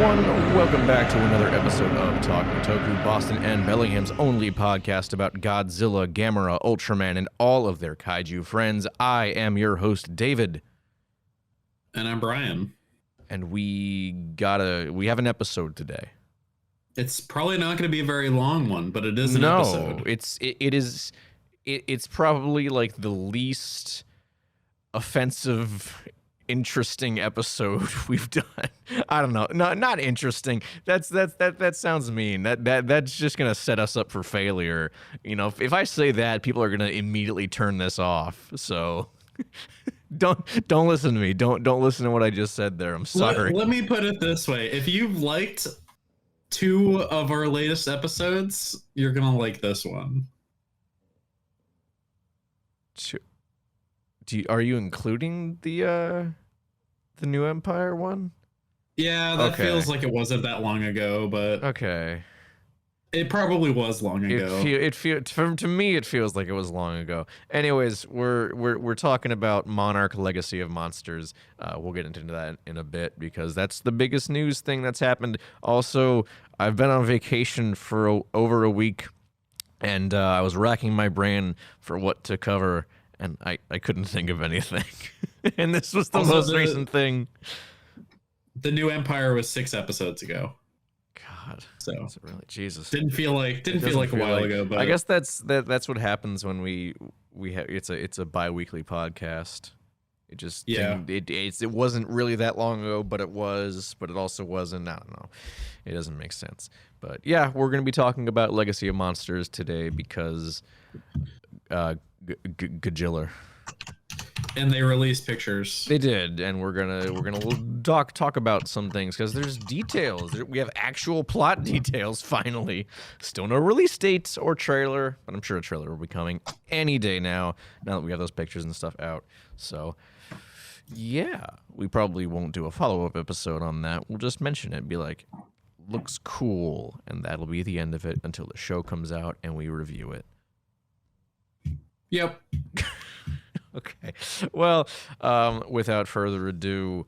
everyone. Welcome back to another episode of Toku, Boston and Bellingham's only podcast about Godzilla, Gamera, Ultraman, and all of their kaiju friends. I am your host, David. And I'm Brian. And we have an episode today. It's probably not going to be a very long one, but it is an episode. It's probably like the least offensive, interesting episode we've done. I don't know. Not interesting. That sounds mean. That's just gonna set us up for failure. You know, if I say that, people are gonna immediately turn this off. So don't listen to me. Don't listen to what I just said there. I'm sorry. Let me put it this way. If you've liked 2 of our latest episodes, you're gonna like this one. Are you including the new Empire one? Yeah, that feels like it wasn't that long ago, but okay, it probably was long ago. To me, it feels like it was long ago. Anyways, we're talking about Monarch: Legacy of Monsters. We'll get into that in a bit because that's the biggest news thing that's happened. Also, I've been on vacation for over a week, and I was racking my brain for what to cover. And I couldn't think of anything. And this was the most recent thing. The new Empire was 6 episodes ago. God. So really, Jesus. Didn't feel like a while ago, but I guess that's what happens when we have it's a bi-weekly podcast. It just it wasn't really that long ago, but it was, but it also wasn't. I don't know. It doesn't make sense. But yeah, we're going to be talking about Legacy of Monsters today because Godzilla. And they released pictures. They did, and we're gonna talk about some things because there's details. We have actual plot details finally. Still no release dates or trailer, but I'm sure a trailer will be coming any day now that we have those pictures and stuff out. So yeah, we probably won't do a follow-up episode on that. We'll just mention it, be like, looks cool, and that'll be the end of it until the show comes out and we review it. Yep. Okay. Well, without further ado,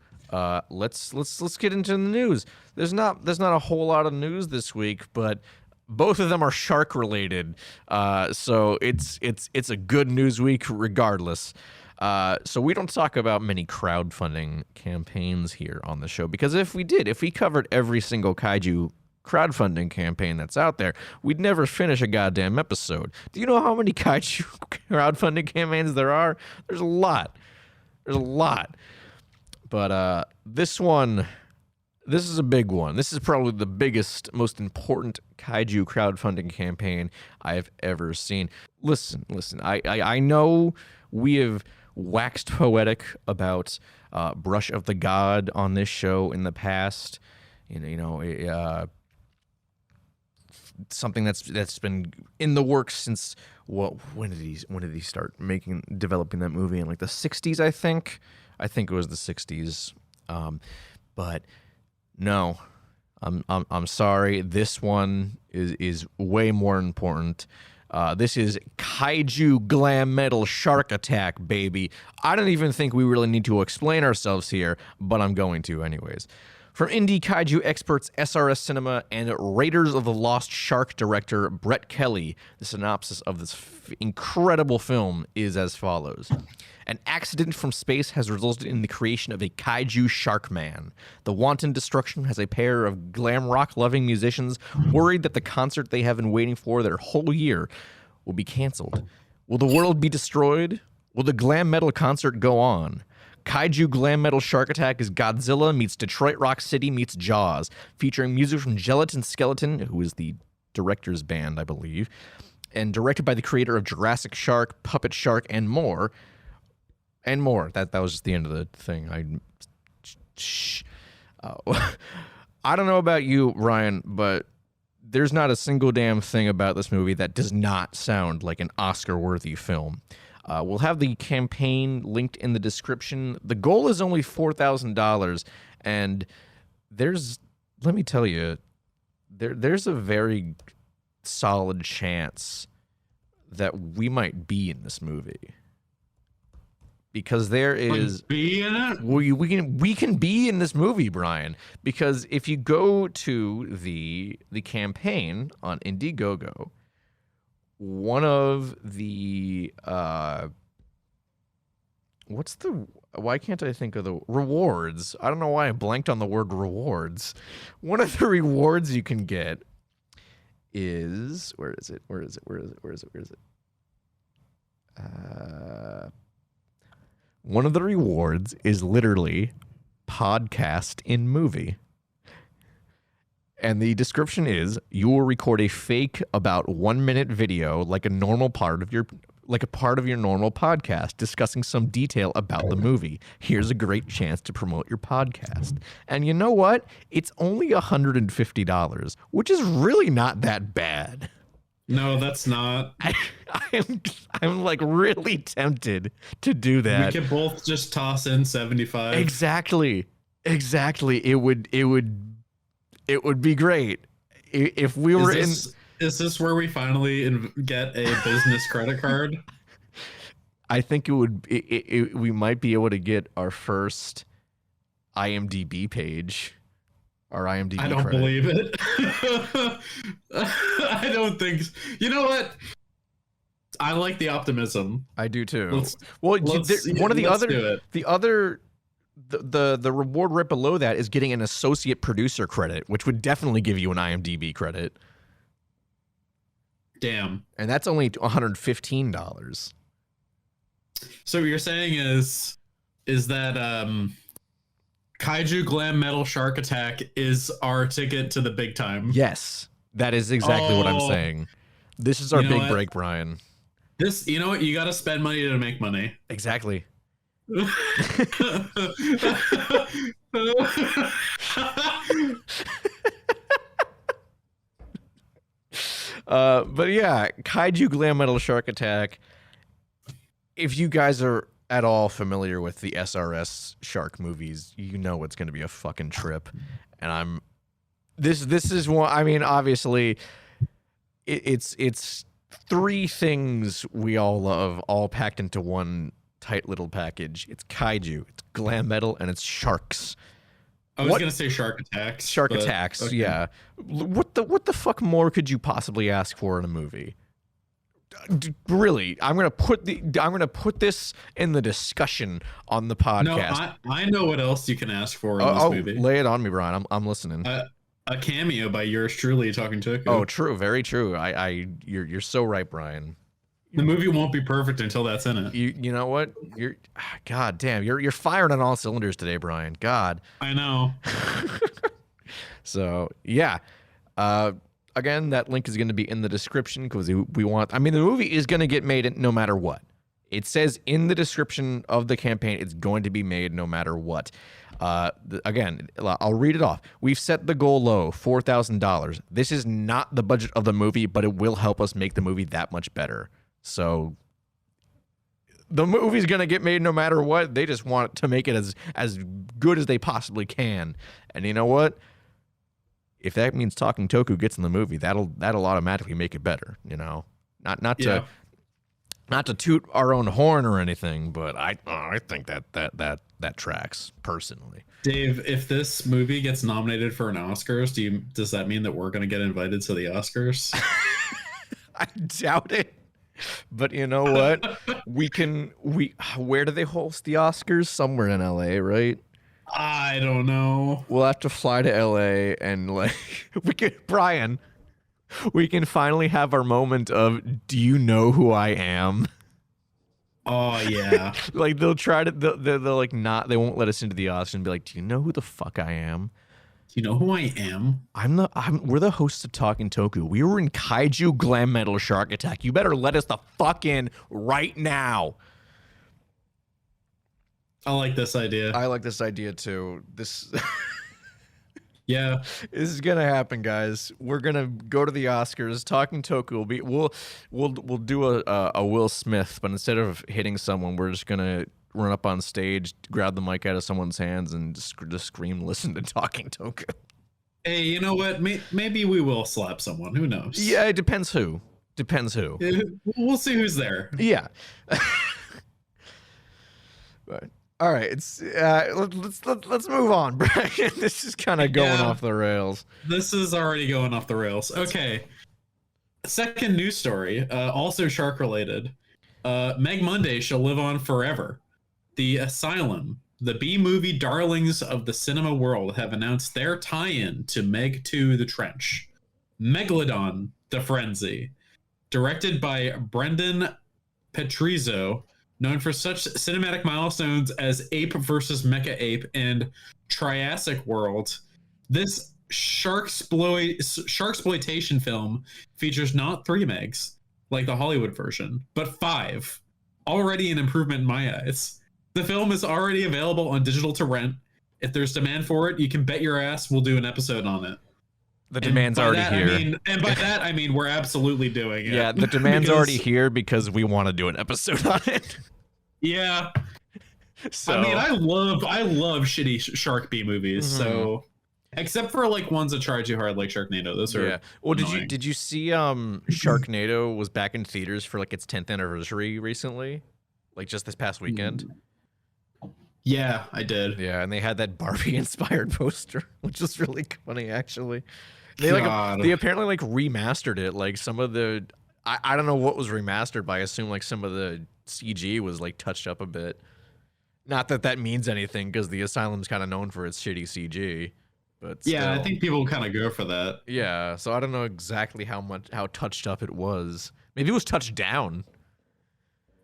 let's get into the news. There's not a whole lot of news this week, but both of them are shark related. So it's a good news week regardless. So we don't talk about many crowdfunding campaigns here on the show because if we covered every single kaiju crowdfunding campaign that's out there, we'd never finish a goddamn episode. Do you know how many kaiju crowdfunding campaigns there are? There's a lot. But this is a big one. This is probably the biggest, most important kaiju crowdfunding campaign I've ever seen. Listen. I know we have waxed poetic about Brush of the God on this show in the past. Something that's been in the works since when did he start developing that movie in like the 60s? I think it was the 60s. But no, I'm sorry. This one is way more important. This is Kaiju Glam Metal Shark Attack, baby. I don't even think we really need to explain ourselves here, but I'm going to anyways. From indie kaiju experts SRS Cinema and Raiders of the Lost Shark director Brett Kelly, the synopsis of this incredible film is as follows. An accident from space has resulted in the creation of a kaiju shark man. The wanton destruction has a pair of glam rock-loving musicians worried that the concert they have been waiting for their whole year will be canceled. Will the world be destroyed? Will the glam metal concert go on? Kaiju Glam Metal Shark Attack is Godzilla meets Detroit Rock City meets Jaws, featuring music from Gelatin Skeleton, who is the director's band, I believe, and directed by the creator of Jurassic Shark, Puppet Shark, and more. And more. That was just the end of the thing. I don't know about you, Ryan, but there's not a single damn thing about this movie that does not sound like an Oscar-worthy film. We'll have the campaign linked in the description. The goal is only $4,000, and let me tell you, there's a very solid chance that we might be in this movie. because there is be in it. we can be in this movie, Brian, because if you go to the campaign on Indiegogo, one of the why can't I think of the rewards? I don't know why I blanked on the word rewards. One of the rewards you can get is, where is it? One of the rewards is literally podcast in movie. And the description is, you will record a fake about 1 minute video like a part of your normal podcast discussing some detail about the movie. Here's a great chance to promote your podcast. And you know what? It's only $150, which is really not that bad. No, that's not. I'm like really tempted to do that. We could both just toss in 75. Exactly. It would be great if we were in. Is this where we finally get a business credit card? I think it would. We might be able to get our first IMDb page. Our IMDb. I don't believe it. I don't think. You know what? I like the optimism. I do too. One of the reward right below that is getting an associate producer credit, which would definitely give you an IMDb credit. Damn. And that's only $115. So what you're saying is that kaiju glam metal shark attack is our ticket to the big time? Yes, that is exactly what I'm saying. This is our big break, Brian. You know what? You got to spend money to make money. Exactly. But yeah, kaiju glam metal shark attack. If you guys are at all familiar with the SRS shark movies, you know it's going to be a fucking trip. And this is one. I mean, obviously, it's three things we all love, all packed into one tight little package. It's kaiju, it's glam metal, and it's sharks. I was gonna say shark attacks. Shark attacks, okay. Yeah. What the fuck more could you possibly ask for in a movie? Really, I'm gonna put this in the discussion on the podcast. No, I know what else you can ask for in this movie. Lay it on me, Brian. I'm listening. A cameo by yours truly talking Toku. Oh, true, very true. You're so right, Brian. The movie won't be perfect until that's in it. You know what? God damn, you're firing on all cylinders today, Brian. God. I know. So yeah. Again, that link is going to be in the description because we want. I mean, the movie is going to get made no matter what. It says in the description of the campaign it's going to be made no matter what. Again, I'll read it off. We've set the goal low, $4,000. This is not the budget of the movie, but it will help us make the movie that much better. So the movie's going to get made no matter what. They just want to make it as good as they possibly can. And you know what? If that means Talking Toku gets in the movie, that'll automatically make it better, you know. Not to toot our own horn or anything, but I think that tracks personally. Dave, if this movie gets nominated for an Oscars, does that mean that we're going to get invited to the Oscars? I doubt it. But you know what? Where do they host the Oscars? Somewhere in LA, right? I don't know. We'll have to fly to LA and Brian, we can finally have our moment of, do you know who I am? Oh yeah. Like they'll try to, they'll like not, they won't let us into the Oscars and be like, do you know who the fuck I am? Do you know who I am? We're the hosts of Talking Toku. We were in Kaiju Glam Metal Shark Attack. You better let us the fuck in right now. I like this idea. I like this idea too. Yeah, this is gonna happen, guys. We're gonna go to the Oscars. Talking Toku we'll do a Will Smith, but instead of hitting someone, we're just gonna run up on stage, grab the mic out of someone's hands, and just scream, "Listen to Talking Toku." Hey, you know what? Maybe we will slap someone. Who knows? Yeah, it depends who. We'll see who's there. Yeah. But all right, let's move on, Brian. This is kind of going off the rails. This is already going off the rails. Okay. Second news story, also shark related. Meg Monday shall live on forever. The Asylum, the B-movie darlings of the cinema world, have announced their tie-in to Meg 2: The Trench. Megalodon: The Frenzy, directed by Brendan Petrizzo, known for such cinematic milestones as Ape vs. Mecha Ape and Triassic World. This sharksploitation film features not 3 megs, like the Hollywood version, but 5. Already an improvement in my eyes. The film is already available on digital to rent. If there's demand for it, you can bet your ass we'll do an episode on it. The demand's already here. And by that, I mean we're absolutely doing it. Yeah, the demand's already here because we want to do an episode on it. Yeah. So I mean, I love shitty shark B movies. So, except for like ones that try too hard, like Sharknado. Those are Well, annoying. did you see Sharknado was back in theaters for like its 10th anniversary recently, like just this past weekend? Yeah, I did. Yeah, and they had that Barbie inspired poster, which was really funny actually. They they apparently like remastered it. Like some of the I don't know what was remastered, but I assume like some of the CG was like touched up a bit. Not that that means anything because the Asylum's kind of known for its shitty CG. But yeah, still. I think people kind of go for that. Yeah, so I don't know exactly how touched up it was. Maybe it was touched down.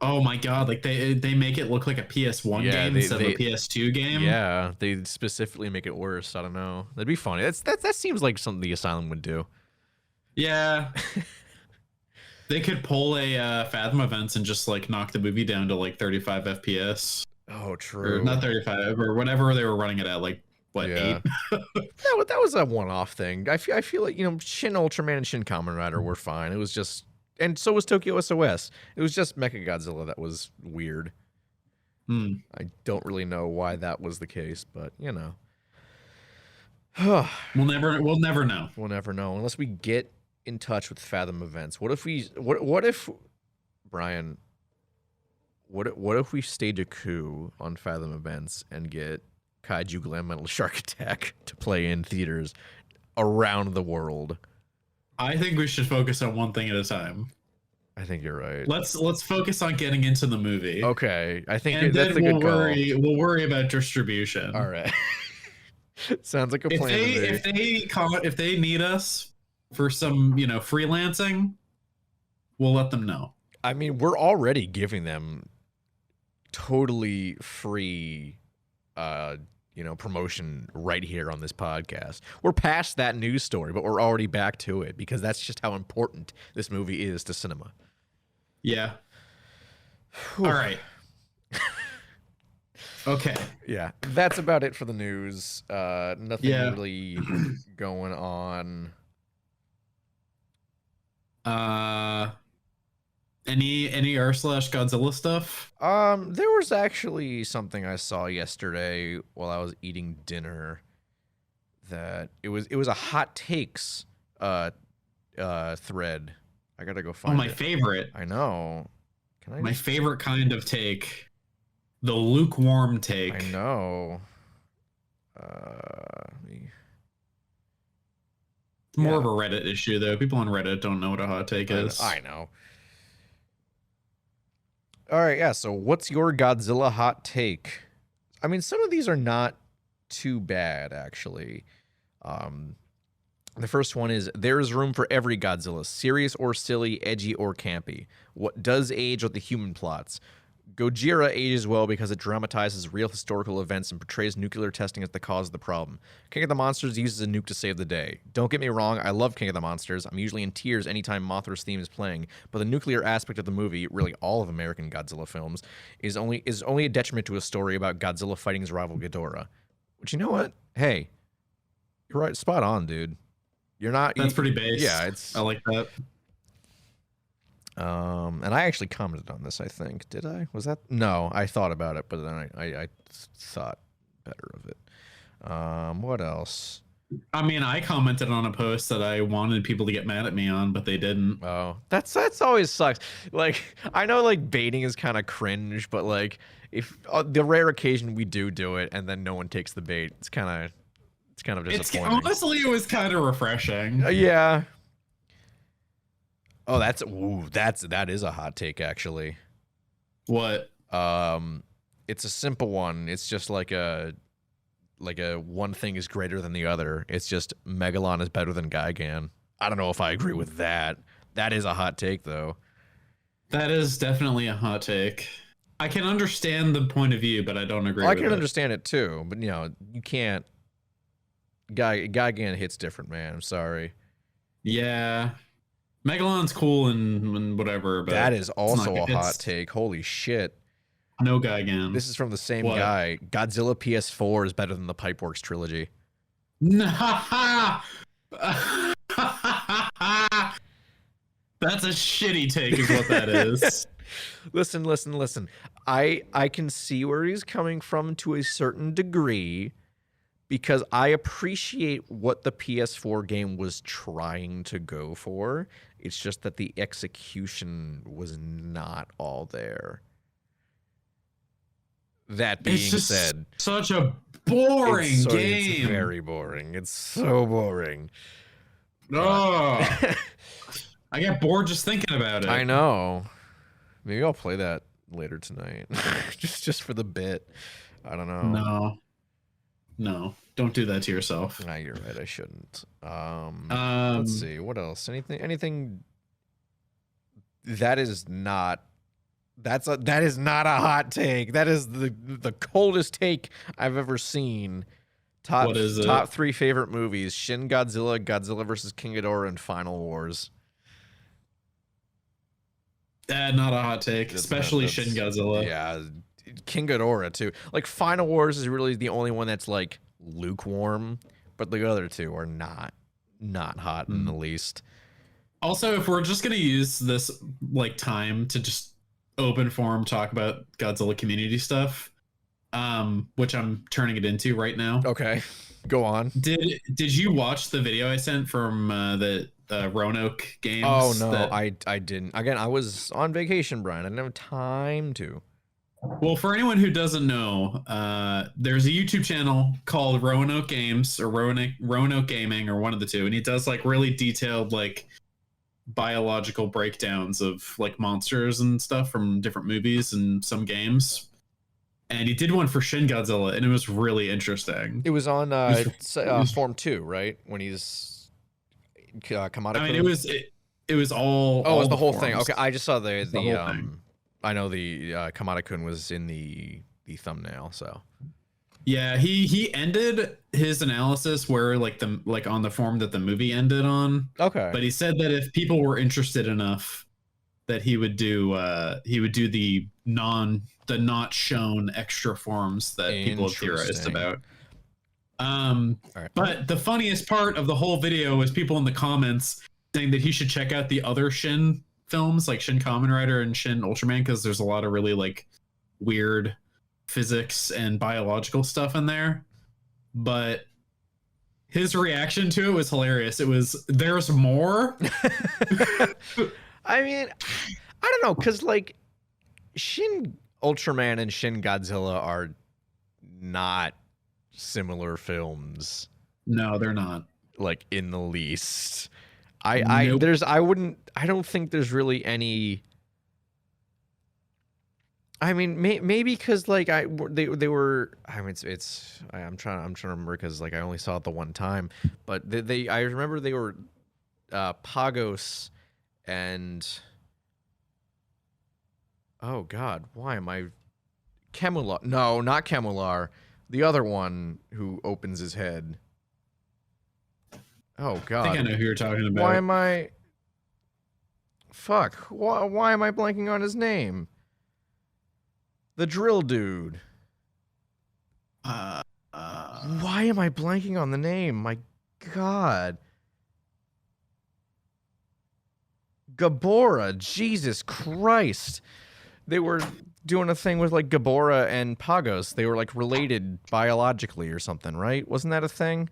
Oh my god! Like they make it look like a PS1 game instead of a PS2 game. Yeah, they specifically make it worse. I don't know. That'd be funny. That seems like something the Asylum would do. Yeah. They could pull a Fathom Events and just like knock the movie down to like 35 FPS. Oh, true. Or not 35 or whatever they were running it at, like what 8? that was a one-off thing. I feel like Shin Ultraman and Shin Kamen Rider were fine. It was just, and so was Tokyo SOS. It was just Mechagodzilla that was weird. I don't really know why that was the case, but we'll never know. We'll never know unless we get in touch with Fathom Events. What if Brian? What if we stage a coup on Fathom Events and get Kaiju Glam Metal Shark Attack to play in theaters around the world? I think we should focus on one thing at a time. I think you're right. Let's focus on getting into the movie. Okay, I think and that's then a good call. We'll worry about distribution. All right. Sounds like a plan. If they need us for some, freelancing, we'll let them know. I mean, we're already giving them totally free promotion right here on this podcast. We're past that news story, but we're already back to it because that's just how important this movie is to cinema. Yeah. All right. Okay. Yeah, that's about it for the news. Nothing really going on. Any r/Godzilla stuff? There was actually something I saw yesterday while I was eating dinner that it was a hot takes thread. I gotta go find it. My favorite. I know. My favorite kind of take. The lukewarm take. I know. It's more of a Reddit issue, though. People on Reddit don't know what a hot take is. I know. All right, yeah. So, what's your Godzilla hot take? I mean, some of these are not too bad, actually. The first one is, there is room for every Godzilla, serious or silly, edgy or campy. What does age with the human plots? Gojira ages well because it dramatizes real historical events and portrays nuclear testing as the cause of the problem. King of the Monsters uses a nuke to save the day. Don't get me wrong, I love King of the Monsters. I'm usually in tears anytime Mothra's theme is playing, but the nuclear aspect of the movie, really all of American Godzilla films, is only a detriment to a story about Godzilla fighting his rival Ghidorah. Which, you know what? Hey, you're right, spot on, dude. You're not. That's pretty base. Yeah, I like that. And I actually commented on this, I think. Did I? Was that? No, I thought about it, but then I thought better of it. What else? I mean, I commented on a post that I wanted people to get mad at me on, but they didn't. Oh, that's always sucks. Like, I know like baiting is kind of cringe, but like if the rare occasion we do it and then no one takes the bait, it's kind of disappointing. Honestly, it was kind of refreshing. Yeah. Oh, that is a hot take actually. What? It's a simple one. It's just like a one thing is greater than the other. It's just Megalon is better than Gigan. I don't know if I agree with that. That is a hot take though. That is definitely a hot take. I can understand the point of view, but I don't agree. I can understand it too, but you can't. Gigan hits different, man. I'm sorry. Yeah, Megalon's cool and whatever, but that is also a hot take. Holy shit. No Gigan. This is from the same guy. Godzilla PS4 is better than the Pipeworks trilogy. Nah. That's a shitty take is what that is. Listen. I can see where he's coming from to a certain degree because I appreciate what the PS4 game was trying to go for. It's just that the execution was not all there. That being said, such a boring game. It's very boring. It's so boring. Oh, I get bored just thinking about it. I know. Maybe I'll play that later tonight, just for the bit. I don't know. No, don't do that to yourself. Nah, you're right. I shouldn't. Let's see. What else? Anything that is not. That is not a hot take. That is the coldest take I've ever seen. What is it? Top 3 favorite movies: Shin Godzilla, Godzilla vs. King Ghidorah, and Final Wars. Not a hot take, especially Shin Godzilla. Yeah, King Ghidorah too. Like Final Wars is really the only one that's like lukewarm, but the other two are not hot in the least. Also, if we're just gonna use this like time to just open forum talk about Godzilla community stuff, which I'm turning it into right now. Okay, go on. Did you watch the video I sent from the Roanoke games? Oh no, I didn't. Again, I was on vacation, Brian. I didn't have time to. Well, for anyone who doesn't know, there's a YouTube channel called Roanoke Games or Roanoke Gaming or one of the two, and he does like really detailed like biological breakdowns of like monsters and stuff from different movies and some games. And he did one for Shin Godzilla, and it was really interesting. It was on Form 2, right? When he's Kamada. I mean, it was all. Oh, it was the whole forms. thing. Okay, I just saw the whole thing. I know the Kamada-kun was in the thumbnail, so. Yeah, he ended his analysis where like on the form that the movie ended on. Okay. But he said that if people were interested enough, that he would do the not shown extra forms that people have theorized about. Right. But the funniest part of the whole video was people in the comments saying that he should check out the other Shin films, like Shin Kamen Rider and Shin Ultraman, because there's a lot of really like weird physics and biological stuff in there. But his reaction to it was hilarious. It was, there's more. I mean, I don't know, because like Shin Ultraman and Shin Godzilla are not similar films. No, they're not. Like in the least. Nope. I don't think there's really any. I mean, maybe because like they were. I mean, I'm trying to remember because like I only saw it the one time, but I remember they were Pagos and oh god, why am I Kemular? No, not Kemular. The other one who opens his head. Oh god, I think I know who you're talking about. Why am I? Fuck! Why am I blanking on his name? The drill dude. Why am I blanking on the name? My god. Gabora. Jesus Christ. They were doing a thing with like Gabora and Pagos. They were like related biologically or something, right? Wasn't that a thing?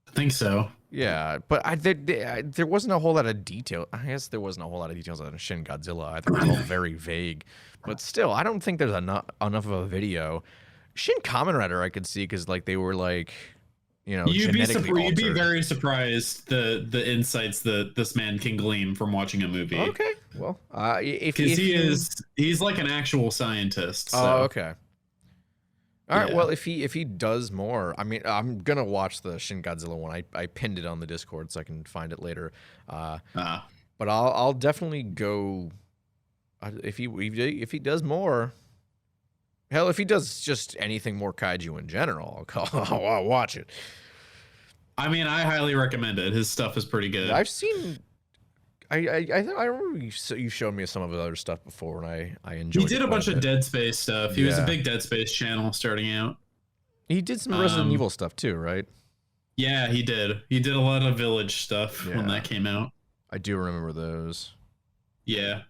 I think so. Yeah, but there wasn't a whole lot of detail. I guess there wasn't a whole lot of details on Shin Godzilla either. It was all very vague. But still, I don't think there's enough of a video. Shin Kamen Rider I could see because like they were like, genetically You'd be altered. very surprised the insights that this man can glean from watching a movie. Okay, well, if Because he's like an actual scientist. So. Oh, okay. All right. Yeah. Well, if he does more, I mean, I'm gonna watch the Shin Godzilla one. I pinned it on the Discord so I can find it later. But I'll definitely go if he does more. Hell, if he does just anything more kaiju in general, I'll watch it. I mean, I highly recommend it. His stuff is pretty good. I've seen. I remember you showed me some of his other stuff before, and I enjoyed. He did a bunch of Dead Space stuff. He was a big Dead Space channel starting out. He did some Resident Evil stuff too, right? Yeah, he did. He did a lot of Village stuff when that came out. I do remember those. Yeah.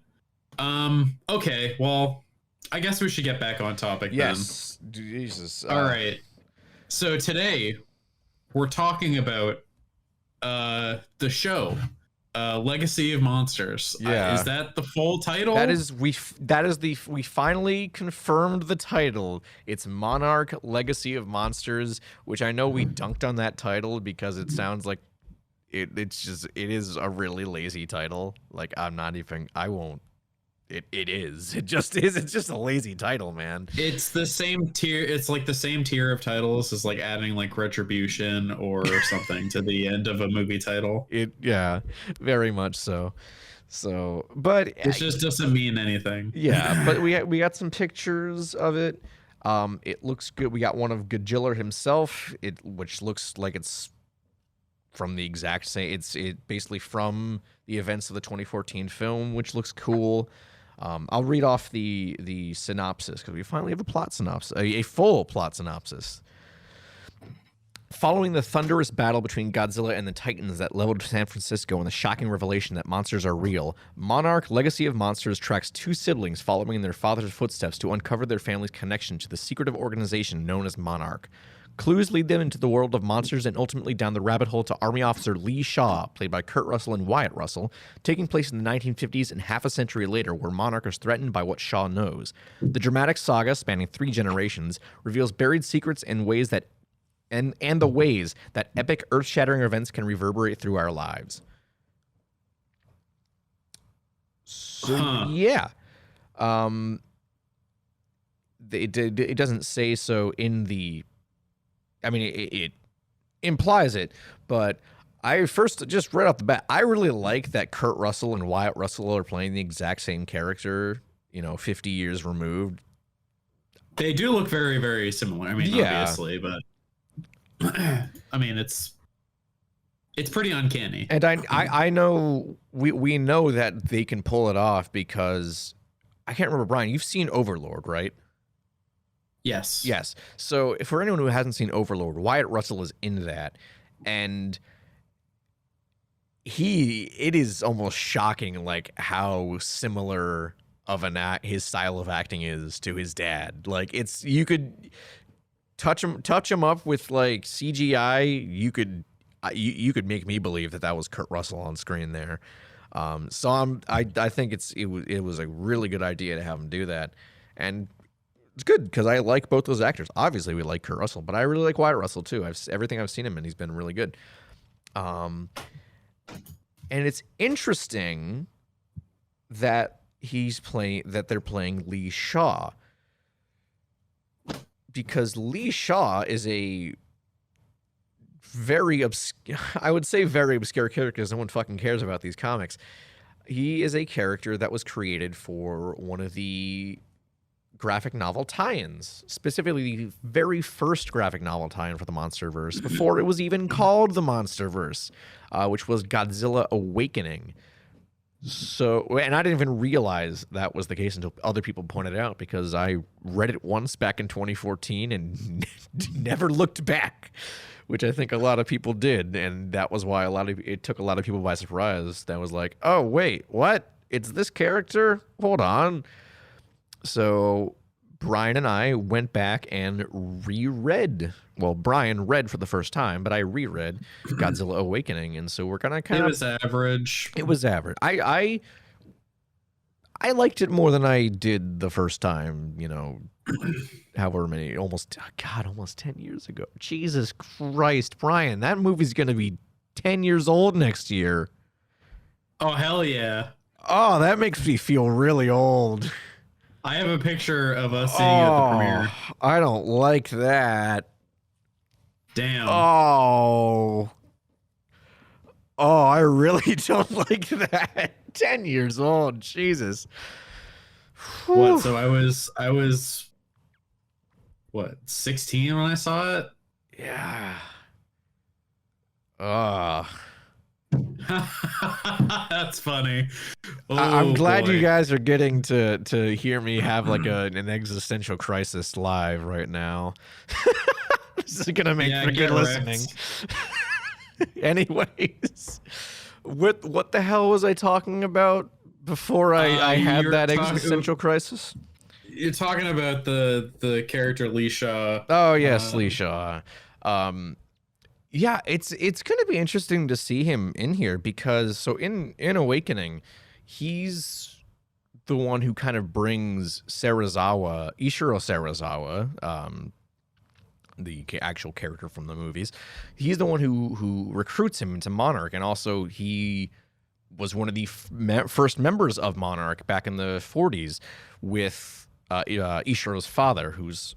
Okay. Well, I guess we should get back on topic. Yes. Then. Jesus. All right. So today we're talking about the show. Legacy of Monsters. Yeah. Is that the full title? We finally confirmed the title. It's Monarch Legacy of Monsters, which I know we dunked on that title because it sounds like it is a really lazy title. Like I won't. It is. It just is. It's just a lazy title, man. It's the same tier. It's like the same tier of titles as like adding like Retribution or something to the end of a movie title. Yeah, very much so. So, but it just doesn't mean anything. Yeah, but we got some pictures of it. It looks good. We got one of Godzilla himself. Which looks like it's from the exact same. It's basically from the events of the 2014 film, which looks cool. I'll read off the synopsis because we finally have a plot synopsis, a full plot synopsis. Following the thunderous battle between Godzilla and the Titans that leveled San Francisco and the shocking revelation that monsters are real, Monarch Legacy of Monsters tracks two siblings following in their father's footsteps to uncover their family's connection to the secretive organization known as Monarch. Clues lead them into the world of monsters and ultimately down the rabbit hole to Army Officer Lee Shaw, played by Kurt Russell and Wyatt Russell, taking place in the 1950s and half a century later where Monarch is threatened by what Shaw knows. The dramatic saga, spanning 3 generations, reveals buried secrets and ways that and the ways that epic earth-shattering events can reverberate through our lives. So, yeah. It doesn't say so in the... I mean, it implies it, but I first just right off the bat, I really like that Kurt Russell and Wyatt Russell are playing the exact same character, 50 years removed. They do look very, very similar. I mean, obviously, but I mean, it's pretty uncanny. And I know we know that they can pull it off because I can't remember, Brian, you've seen Overlord, right? Yes. Yes. So for anyone who hasn't seen Overlord, Wyatt Russell is in that, and it is almost shocking like how similar of his style of acting is to his dad. Like you could touch him up with like CGI, you could make me believe that was Kurt Russell on screen there. So I think it was a really good idea to have him do that, and it's good because I like both those actors. Obviously, we like Kurt Russell, but I really like Wyatt Russell too. Everything I've seen him in, he's been really good. And it's interesting that they're playing Lee Shaw, because Lee Shaw is a very obscure, I would say very obscure character because no one fucking cares about these comics. He is a character that was created for one of the graphic novel tie-ins, specifically the very first graphic novel tie-in for the MonsterVerse, before it was even called the MonsterVerse, which was Godzilla Awakening. So, and I didn't even realize that was the case until other people pointed it out, because I read it once back in 2014 and never looked back, which I think a lot of people did, and that was why it took a lot of people by surprise. That was like, oh wait, what? It's this character? Hold on. So, Brian and I went back and reread. Well, Brian read for the first time, but I reread Godzilla Awakening, and so we're gonna kind It of. was average. It was average. I liked it more than I did the first time. You know, however many, almost 10 years ago. Jesus Christ, Brian, that movie's gonna be 10 years old next year. Oh, hell yeah. Oh, that makes me feel really old. I have a picture of us seeing it at the premiere. I don't like that. Damn. Oh, I really don't like that. 10 years old, Jesus. What? So I was what, 16 when I saw it? Yeah. That's funny. I'm glad boy. you guys are getting to hear me have like an existential crisis live right now. This is gonna make for good listening. Anyways, what the hell was I talking about before I had that existential crisis? You're talking about the character Lee Shaw. Oh yes, Lee Shaw. Yeah, it's gonna be interesting to see him in here because so in Awakening, he's the one who kind of brings Ishiro Serizawa, the actual character from the movies. He's the one who recruits him into Monarch, and also he was one of the first members of Monarch back in the 40s with Ishiro's father, who's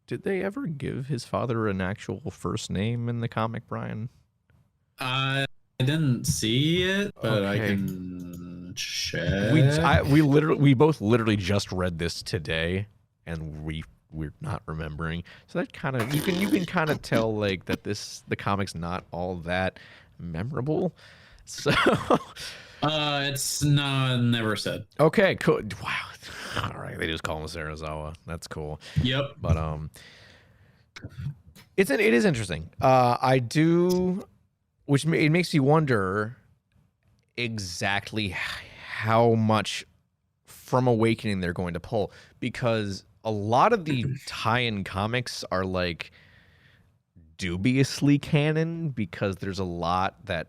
did they ever give his father an actual first name in the comic, Brian? I didn't see it, but I Okay. can check. We both literally just read this today, and we're not remembering. So that kind of you can kind of tell like that the comic's not all that memorable. So it's never said. okay, cool. Wow. All right, they just call him Serizawa. That's cool. Yep. But it is interesting. I do, which it makes me wonder exactly how much from Awakening they're going to pull, because a lot of the tie-in comics are like dubiously canon because there's a lot that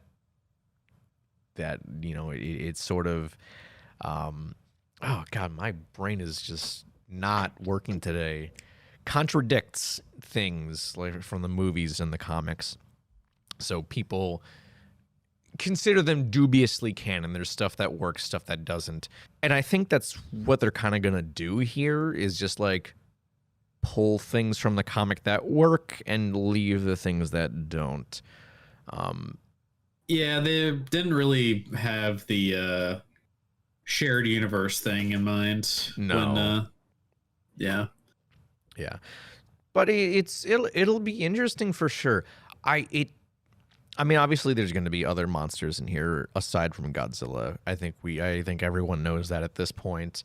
you know it's sort of oh god, my brain is just not working today. Contradicts things like from the movies and the comics. So people consider them dubiously canon. There's stuff that works, stuff that doesn't. And I think that's what they're kind of going to do here is just like pull things from the comic that work and leave the things that don't. Yeah, they didn't really have the shared universe thing in mind. No. Yeah. But it'll be interesting for sure. I mean, obviously, there's going to be other monsters in here aside from Godzilla. I think everyone knows that at this point.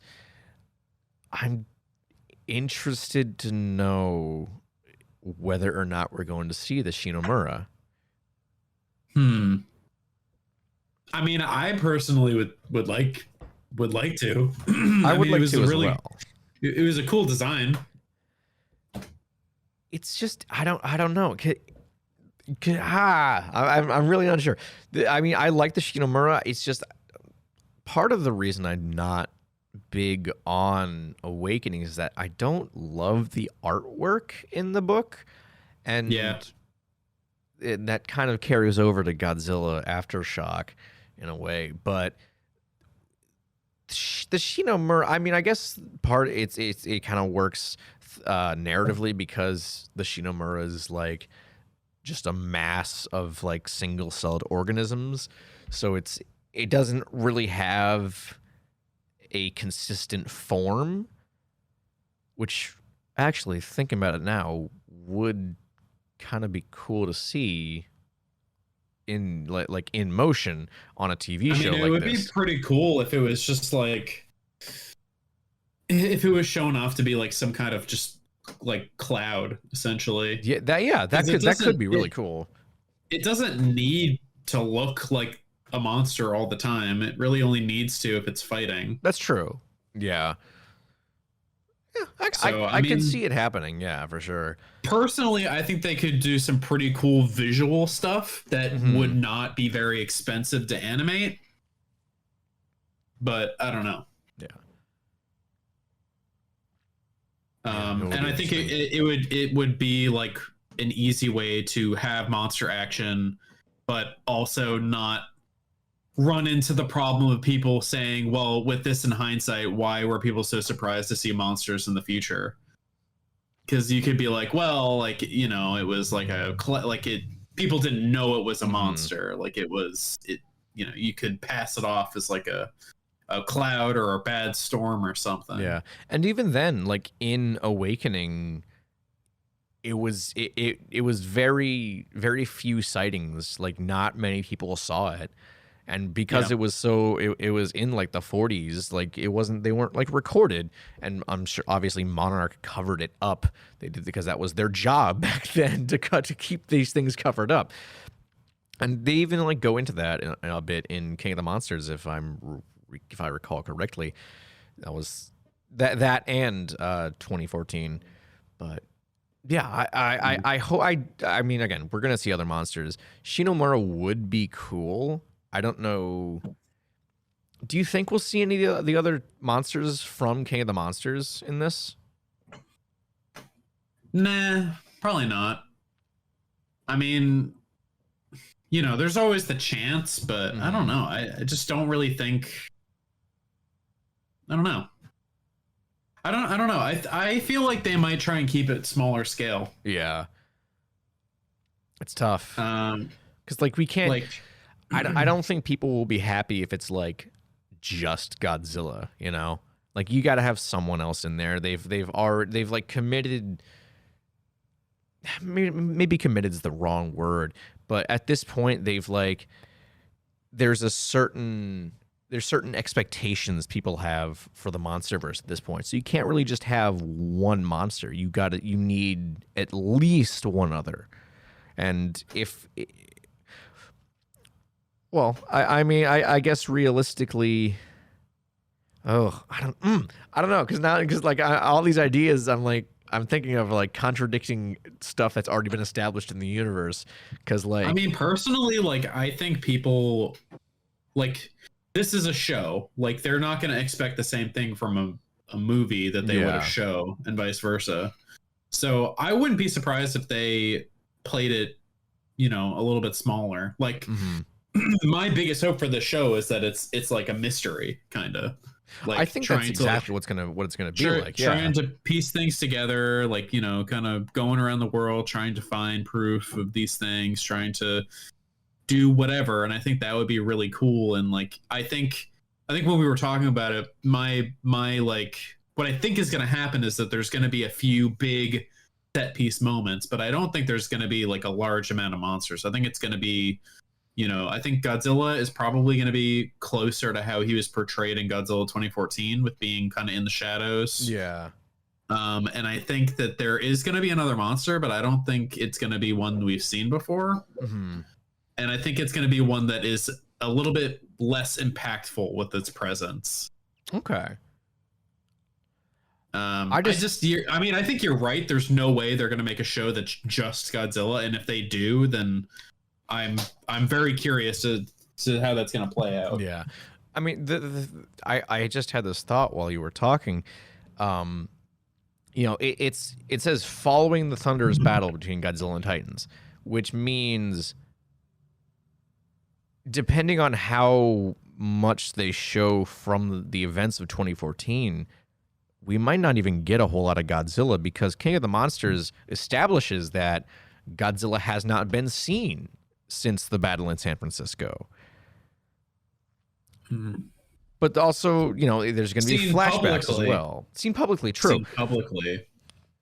I'm interested to know whether or not we're going to see the Shinomura. I mean, I personally would like to. I would like to as well. It was a cool design. It's just I don't know. I'm really unsure. I mean, I like the Shinomura. It's just part of the reason I'm not big on Awakening is that I don't love the artwork in the book, and that kind of carries over to Godzilla Aftershock in a way. But the Shinomura, I mean, I guess it kind of works narratively because the Shinomura is like just a mass of like single-celled organisms, so it doesn't really have a consistent form, which actually thinking about it now would kind of be cool to see in like in motion on a TV show. It would be pretty cool if it was just like if it was shown off to be like some kind of just like cloud essentially. That could be really cool. It doesn't need to look like a monster all the time. It really only needs to if it's fighting. That's true. Yeah. So I can see it happening. Yeah, for sure. personally, I think they could do some pretty cool visual stuff that Mm-hmm. would not be very expensive to animate. But I don't know. Yeah. Yeah, it would And be I think interesting. it would be like an easy way to have monster action, but also not run into the problem of people saying, "Well, with this in hindsight, why were people so surprised to see monsters in the future?" Because you could be like, "Well, like it was like like it. People didn't know it was a Mm-hmm. monster. Like it. You could pass it off as like a cloud or a bad storm or something." Yeah, and even then, like in Awakening, it was very few sightings. Like not many people saw it, and because Yeah. it was in like the 40s, like they weren't like recorded, and I'm sure obviously Monarch covered it up. They did because that was their job back then to keep these things covered up. And they even like go into that in a bit in King of the Monsters, if I recall correctly. That was that and 2014. But yeah, I hope I mean, again, we're gonna see other monsters. Shinomura would be cool. I don't know. Do you think we'll see any of the other monsters from King of the Monsters in this? Nah, probably not. I mean, there's always the chance, but I don't Mm-hmm. know. I just don't really think. I don't know. I don't know. I feel like they might try and keep it smaller scale. Yeah, it's tough Um, because like we can't. like, I don't think people will be happy if it's like just Godzilla. Like you got to have someone else in there. They've like committed. Maybe committed is the wrong word, but at this point they've like there's certain expectations people have for the MonsterVerse at this point. So you can't really just have one monster. You need at least one other. And I mean, I guess realistically, I don't know, because like all these ideas, I'm thinking of like contradicting stuff that's already been established in the universe. Because I like, mean, personally, like, I think people like this is a show. Like, they're not going to expect the same thing from a movie that they would a yeah, show, and vice versa. So I wouldn't be surprised if they played it, a little bit smaller. Like, hmm my biggest hope for the show is that it's like a mystery, kind of I like think that's trying to like exactly what it's gonna be like. Yeah, trying to piece things together, like kind of going around the world trying to find proof of these things, trying to do whatever. And I think that would be really cool. And like I think when we were talking about it, my like what I think is going to happen is that there's going to be a few big set piece moments, but I don't think there's going to be like a large amount of monsters. I think it's going to be, I think Godzilla is probably going to be closer to how he was portrayed in Godzilla 2014, with being kind of in the shadows. yeah. And I think that there is going to be another monster, but I don't think it's going to be one we've seen before. hmm And I think it's going to be one that is a little bit less impactful with its presence. Okay. I mean, I think you're right. There's no way they're going to make a show that's just Godzilla, and if they do, then I'm very curious to how that's going to play out. Yeah. I mean, I just had this thought while you were talking. It says following the thunderous battle between Godzilla and Titans, which means depending on how much they show from the events of 2014, we might not even get a whole lot of Godzilla, because King of the Monsters establishes that Godzilla has not been seen since the battle in San Francisco. But also, there's going to be Seen flashbacks as publicly. well. Seen publicly, true. Seen publicly.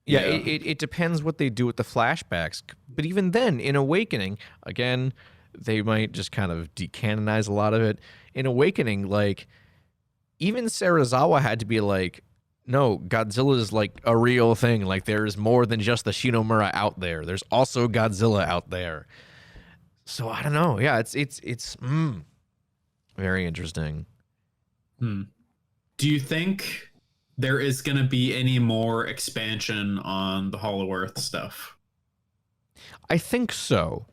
Yeah, it depends what they do with the flashbacks. But even then, in Awakening, again, they might just kind of decanonize a lot of it. In Awakening, like, even Serizawa had to be like, no, Godzilla is like a real thing. Like, there's more than just the Shinomura out there. There's also Godzilla out there. So I don't know. Yeah, it's very interesting. Do you think there is going to be any more expansion on the Hollow Earth stuff. I think so.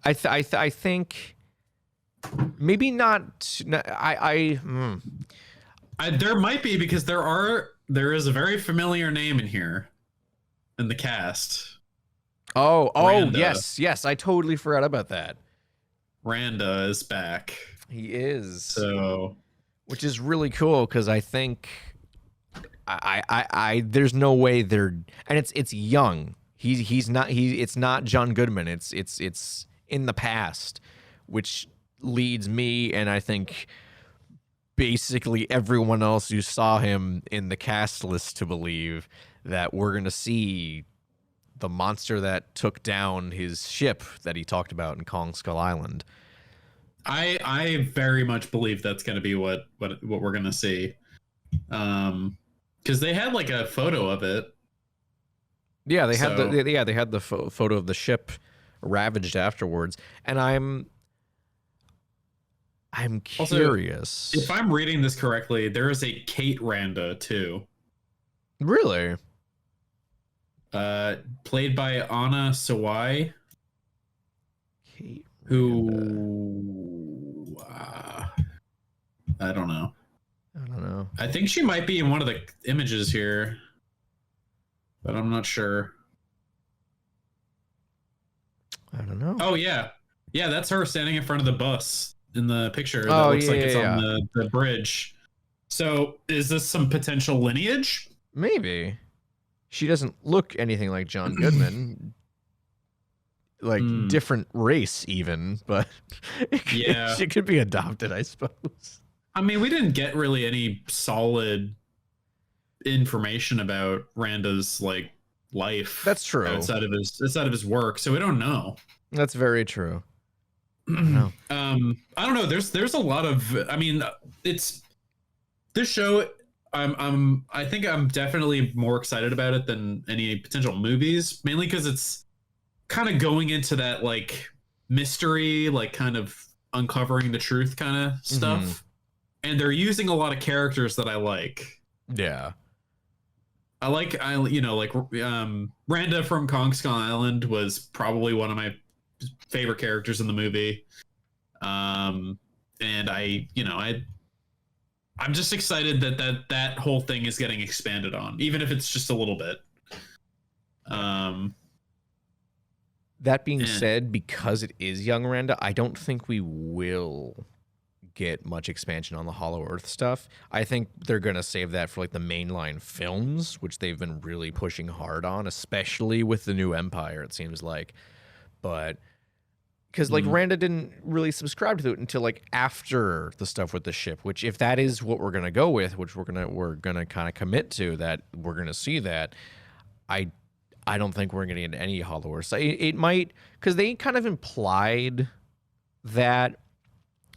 I think maybe not. There might be, because there is a very familiar name in here in the cast. Oh, Randa. yes. I totally forgot about that. Randa is back. He is. So, which is really cool, because I think I there's no way they're, and it's young. It's not John Goodman. It's in the past, which leads me, and I think basically everyone else who saw him in the cast list, to believe that we're going to see the monster that took down his ship that he talked about in Kong Skull Island. I very much believe that's going to be what we're going to see. Because they had like a photo of it. Yeah, they had the photo of the ship ravaged afterwards, and I'm curious. Also, if I'm reading this correctly, there is a Kate Randa too. Really? Played by Anna Sawai, Kate who I don't know. I think she might be in one of the images here, but I'm not sure. I don't know. Oh yeah, that's her standing in front of the bus in the picture. That Oh, looks like it's yeah. on the bridge. So is this some potential lineage? Maybe. She doesn't look anything like John Goodman. Like, different race even, but yeah, she could be adopted, I suppose. I mean, we didn't get really any solid information about Randa's like life. That's true. Outside of his work, so we don't know. That's very true. I don't know. I don't know. There's a lot of. I mean, it's this show. I think I'm definitely more excited about it than any potential movies, mainly because it's kind of going into that like mystery, like kind of uncovering the truth kind of stuff. And they're using a lot of characters that I like. Yeah. Randa from Kong Skull Island was probably one of my favorite characters in the movie. And I'm just excited that whole thing is getting expanded on, even if it's just a little bit. That being said, because it is young Randa, I don't think we will get much expansion on the Hollow Earth stuff. I think they're going to save that for like the mainline films, which they've been really pushing hard on, especially with the new Empire, it seems like. But because like Randa didn't really subscribe to it until like after the stuff with the ship, which if that is what we're going to go with, which we're going to kind of commit to, that we're going to see that, I don't think we're going to get any Hollow Earth. So it might, because they kind of implied that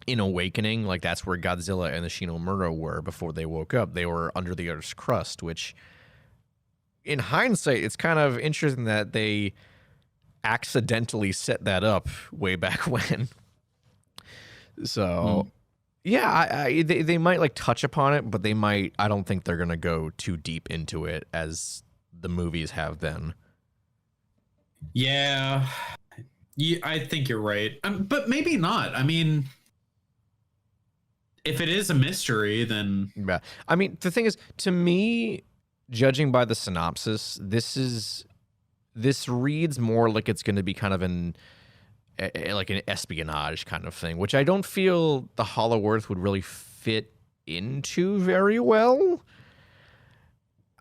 in Awakening, like that's where Godzilla and the Shinomura were before they woke up. They were under the Earth's crust, which in hindsight, it's kind of interesting that they accidentally set that up way back when. So yeah, they might like touch upon it, but I don't think they're going to go too deep into it as the movies have been. Yeah, I think you're right. But maybe not. I mean, if it is a mystery, then... Yeah. I mean, the thing is, to me, judging by the synopsis, this reads more like it's going to be kind of like an espionage kind of thing, which I don't feel the Hollow Earth would really fit into very well.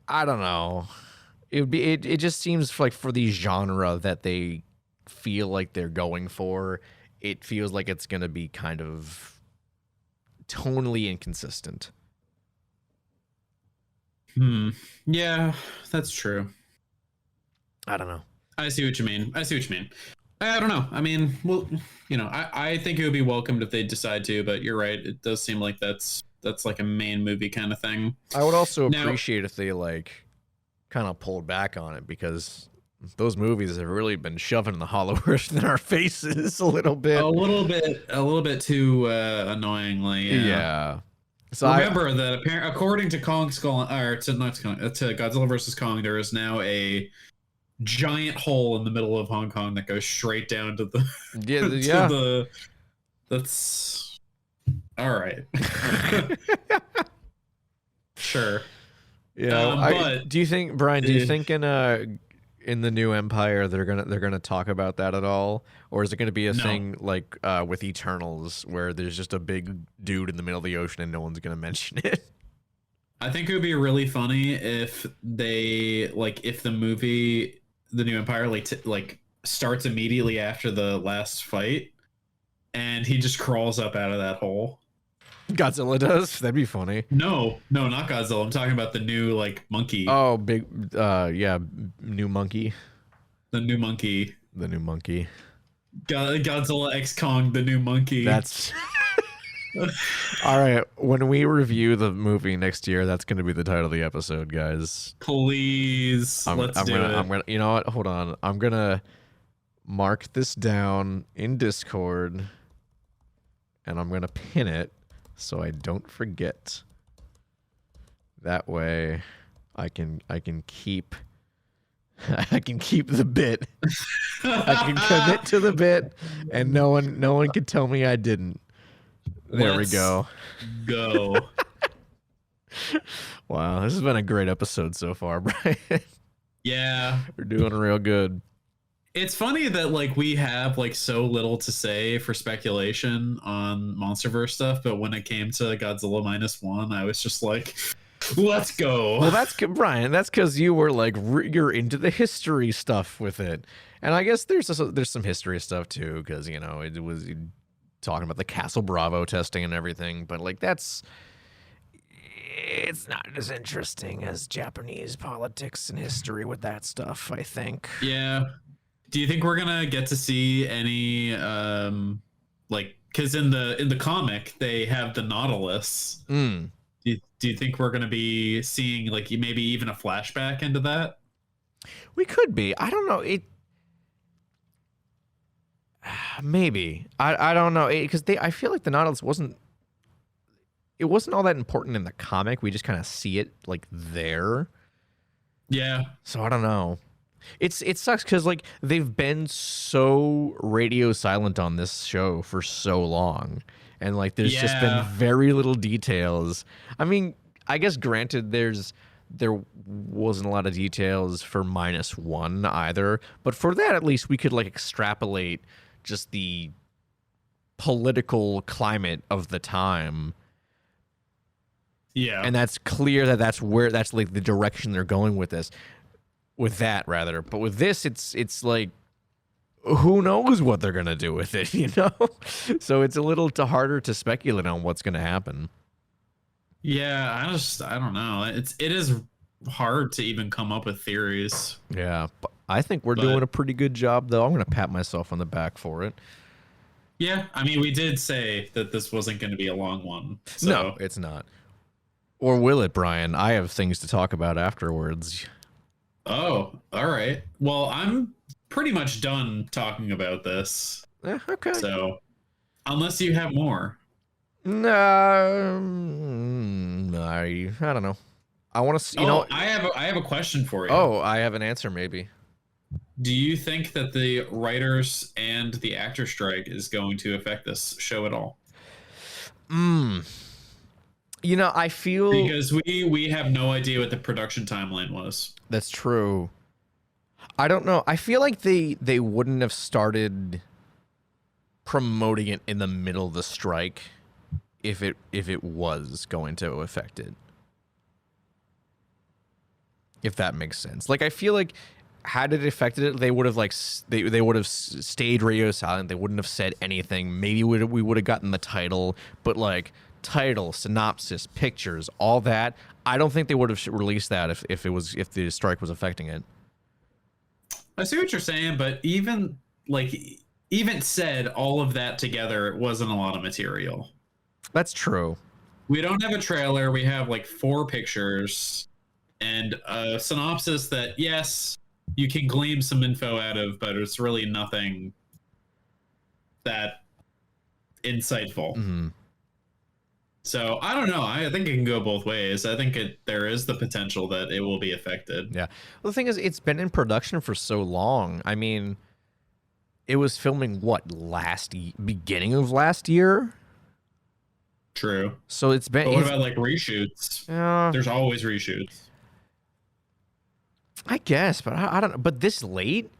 I don't know. It just seems like for the genre that they feel like they're going for, it feels like it's going to be kind of tonally inconsistent. Yeah, that's true. I don't know. I see what you mean. I don't know. I mean, well, I think it would be welcomed if they decide to, but you're right. It does seem like that's like a main movie kind of thing. I would also appreciate if they like kind of pulled back on it, because those movies have really been shoving the Hollow Earth in our faces a little bit. A little bit too annoyingly. Yeah. So Remember that according to Kong Skull, or to not Kong, to Godzilla versus Kong, there is now a giant hole in the middle of Hong Kong that goes straight down to the yeah, to the. That's all right. Sure. yeah. But Do you think, Brian? Do you think in the new Empire they're gonna talk about that at all, or is it gonna be a No. thing like with Eternals where there's just a big dude in the middle of the ocean and no one's gonna mention it? I think it would be really funny if they if the movie The New Empire like starts immediately after the last fight and he just crawls up out of that hole. Godzilla does. That'd be funny. No, not Godzilla. I'm talking about the new monkey. Oh, big. Yeah, new monkey. The new monkey. The new monkey. Godzilla X Kong, the new monkey. That's all right. When we review the movie next year, that's going to be the title of the episode, guys. Please, let's do it. I'm gonna. You know what? Hold on. I'm gonna mark this down in Discord, and I'm gonna pin it so I don't forget. That way, I can keep. I can keep the bit. I can commit to the bit, and no one can tell me I didn't. There we go. Go. Wow, this has been a great episode so far, Brian. Yeah, We're doing real good. it's funny that we have so little to say for speculation on MonsterVerse stuff, but when it came to Godzilla -1, I was just like, let's go. Well, that's Brian. That's because you were you're into the history stuff with it, and I guess there's some history stuff too, because it was talking about the Castle Bravo testing and everything, but it's not as interesting as Japanese politics and history with that stuff, I think. Yeah. Do you think we're gonna get to see any because in the comic they have the Nautilus? Mm. Do you think we're gonna be seeing maybe even a flashback into that? We could be. I don't know. Maybe. I don't know, because I feel like the Nautilus wasn't all that important in the comic. We just kind of see it there. Yeah. So I don't know. It sucks because they've been so radio silent on this show for so long, and there's just been very little details. I mean, I guess granted there wasn't a lot of details for -1 either, but for that at least we could extrapolate just the political climate of the time. Yeah. And that's clear that's the direction they're going with this. With that, rather. But with this, it's who knows what they're going to do with it, So it's a little harder to speculate on what's going to happen. Yeah, I don't know. It is hard to even come up with theories. Yeah, but I think we're doing a pretty good job, though. I'm going to pat myself on the back for it. Yeah, I mean, we did say that this wasn't going to be a long one. So. No, it's not. Or will it, Brian? I have things to talk about afterwards. Oh, all right. Well, I'm pretty much done talking about this. Okay. So, unless you have more. No, I don't know. I want to see. I have a question for you. Oh, I have an answer, maybe. Do you think that the writers and the actor strike is going to affect this show at all? I feel because we have no idea what the production timeline was. That's true. I don't know. I feel like they wouldn't have started promoting it in the middle of the strike if it was going to affect it. If that makes sense. I feel like had it affected it, they would have they would have stayed radio silent. They wouldn't have said anything. Maybe we would have gotten the title, but title, synopsis, pictures, all that. I don't think they would have released that if the strike was affecting it. I see what you're saying, but even said all of that together, it wasn't a lot of material. That's true. We don't have a trailer. We have 4 pictures and a synopsis that, yes, you can glean some info out of, but it's really nothing that insightful. Mm-hmm. So I don't know. I think it can go both ways. I think there is the potential that it will be affected. Yeah. Well, the thing is, it's been in production for so long. I mean, it was filming what beginning of last year. True. So it's been. But what about like reshoots? There's always reshoots. I guess, but I don't know. But this late,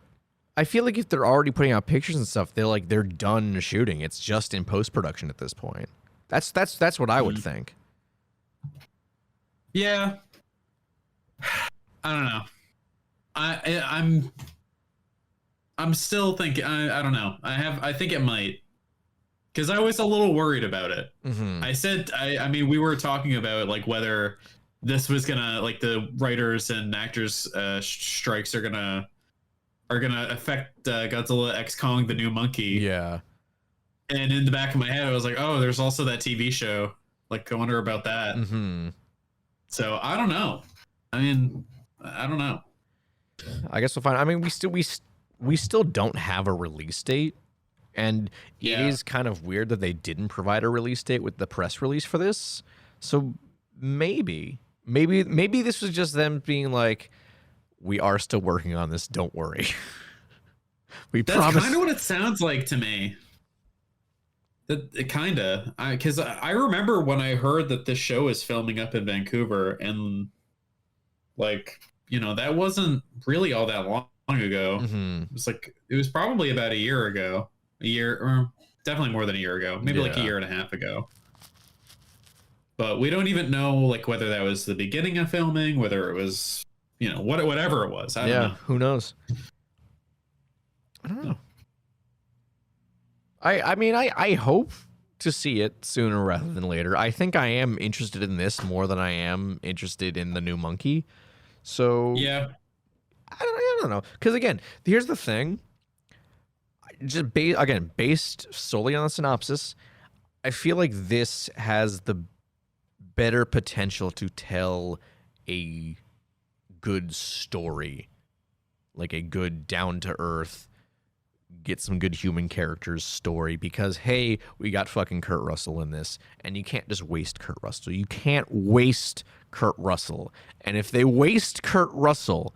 I feel like if they're already putting out pictures and stuff, they're done shooting. It's just in post production at this point. That's what I would think. Yeah. I don't know. I'm still thinking. I don't know. I think it might, because I was a little worried about it. Mm-hmm. I mean, we were talking about like whether this was gonna, like, the writers and actors strikes are gonna affect Godzilla X Kong the New Monkey. Yeah. And in the back of my head, I was like, oh, there's also that TV show. Like, I wonder about that. Mm-hmm. So I don't know. I mean, I don't know. I guess we'll find. I mean, we still don't have a release date, and it is kind of weird that they didn't provide a release date with the press release for this. So maybe this was just them being like, we are still working on this. Don't worry. That's kind of what it sounds like to me. It kind of, because I remember when I heard that this show is filming up in Vancouver, and like, you know, that wasn't really all that long ago. Mm-hmm. It was probably about a year ago, or definitely more than a year ago, maybe like a year and a half ago. But we don't even know like whether that was the beginning of filming, whether it was, you know, whatever it was. I don't know. Who knows? I don't know. I mean, I hope to see it sooner rather than later. I think I am interested in this more than I am interested in the New Monkey. So yeah, I don't know. Because again, here's the thing. Just based solely on the synopsis, I feel like this has the better potential to tell a good story, like a good down to earth, get some good human characters story, because hey, we got fucking Kurt Russell in this, and you can't just waste Kurt Russell. You can't waste Kurt Russell. And if they waste Kurt Russell,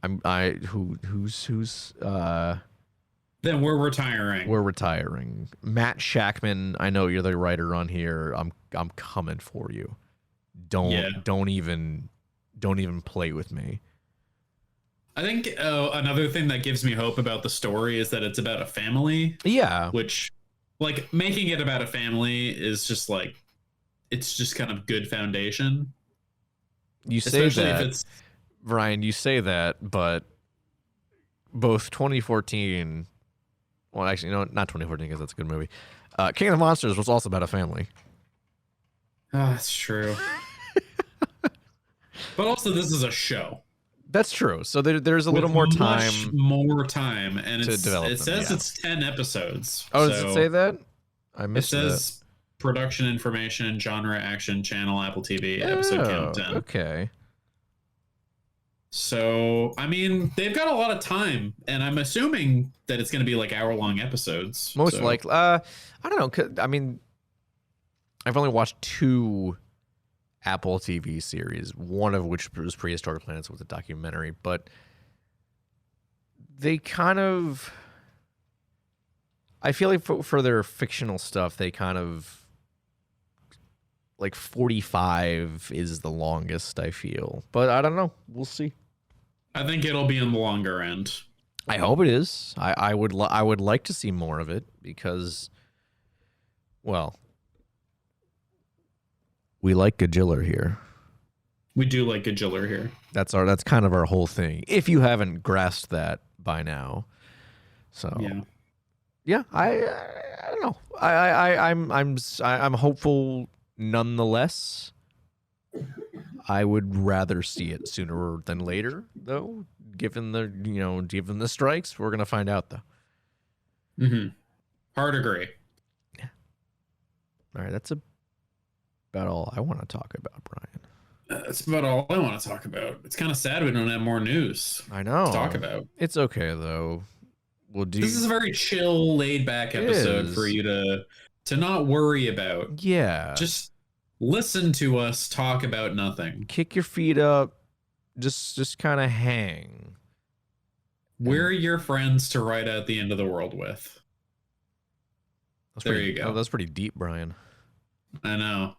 who's then we're retiring. We're retiring. Matt Shackman, I know you're the writer on here. I'm coming for you. Don't even play with me. I think another thing that gives me hope about the story is that it's about a family. Yeah. Which, like, making it about a family is just like, it's just kind of good foundation. You say that, Brian, you say that, but both 2014, well, actually, no, not 2014 because that's a good movie. King of the Monsters was also about a family. Oh, that's true. But also, this is a show. That's true. So there's a little more time. More time, and to develop it says it's 10 episodes. Oh, does it say that? I missed it. It says production information, genre, action, channel, Apple TV, episode count 10. Okay. So, I mean, they've got a lot of time, and I'm assuming that it's going to be like hour-long episodes. Most likely. I don't know. 'Cause, I mean, I've only watched 2 Apple TV series, one of which was Prehistoric Planets, was a documentary, but they kind of, I feel like for their fictional stuff, they kind of, like 45 is the longest, I feel. But I don't know. We'll see. I think it'll be on the longer end. I hope it is. I would like to see more of it because, well, we like Godzilla here. We do like Godzilla here. That's kind of our whole thing. If you haven't grasped that by now, so yeah. I don't know. I'm hopeful nonetheless. I would rather see it sooner than later, though. Given the strikes, we're gonna find out though. Mm-hmm. Hard agree. Yeah. All right, that's about all I want to talk about, Brian. That's about all I want to talk about. It's kind of sad we don't have more news. I know. To talk about. It's okay though. This is a very chill, laid back episode for you to to not worry about. Yeah. Just listen to us talk about nothing. Kick your feet up. Just kind of hang. We're your friends to ride out the end of the world with. There You go. Oh, that's pretty deep, Brian. I know.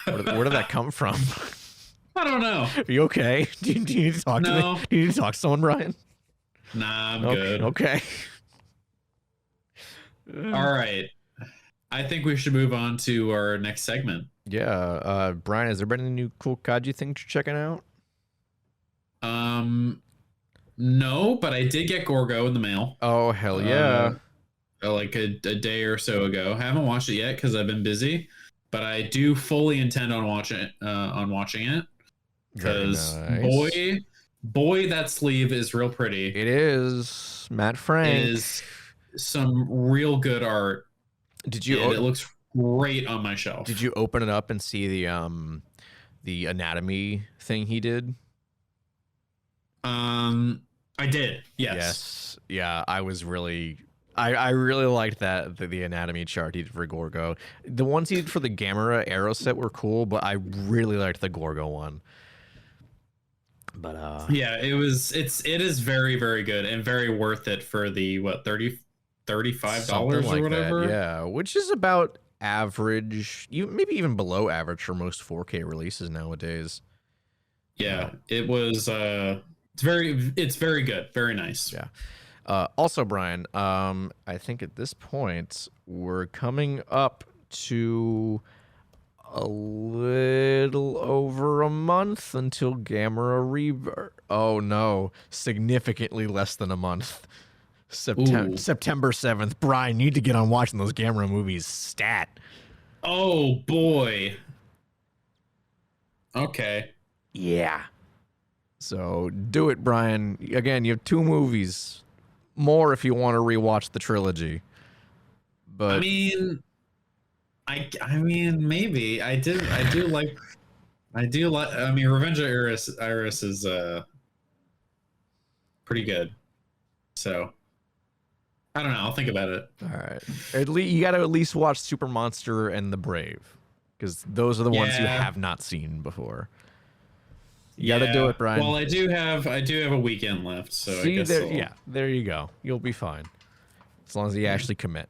Where did that come from? I don't know. Are you okay? Do you need to talk to me? Do you need to talk to someone, Brian? Nah, I'm good. Okay. All right. I think we should move on to our next segment. Yeah. Brian, has there been any new cool kaiju things you're checking out? No, but I did get Gorgo in the mail. Oh, hell yeah. Like a day or so ago. Haven't watched it yet because I've been busy, but I do fully intend on watching it. Because nice. boy, that sleeve is real pretty. It is. Matt Frank. It is some real good art. Did you? And it looks great on my shelf. Did you open it up and see the anatomy thing he did? I did. Yes. Yes. Yeah. I was really. I really liked that the anatomy chart he did for Gorgo. The ones he did for the Gamera Arrow set were cool, but I really liked the Gorgo one. But yeah, it is very, very good and very worth it for the $35 or whatever. That, yeah, which is about average, maybe even below average for most 4K releases nowadays. Yeah, it was it's very good, very nice. Yeah. Also, Brian, I think at this point we're coming up to a little over a month until Gamera Rebirth. Oh no, significantly less than a month. September 7th. Brian, need to get on watching those Gamera movies. Stat. Oh boy. Okay. Yeah. So do it, Brian. Again, you have 2 movies. More if you want to rewatch the trilogy. But I mean, maybe I do like. I mean, Revenge of Iris is pretty good. So I don't know. I'll think about it. All right. At least you got to at least watch Super Monster and The Brave, because those are the ones you have not seen before. You got to do it, Brian. Well, I do have a weekend left, so see, I guess there, yeah, there you go. You'll be fine as long as you actually commit.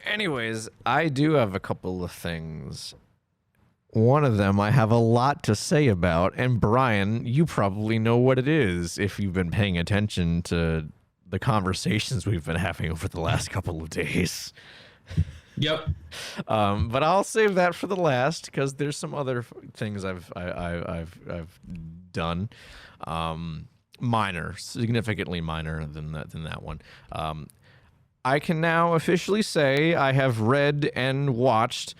Anyways, I do have a couple of things. One of them I have a lot to say about, and Brian, you probably know what it is if you've been paying attention to the conversations we've been having over the last couple of days. Yep. But I'll save that for the last because there's some other things I've done. Minor, significantly minor than that one. I can now officially say I have read and watched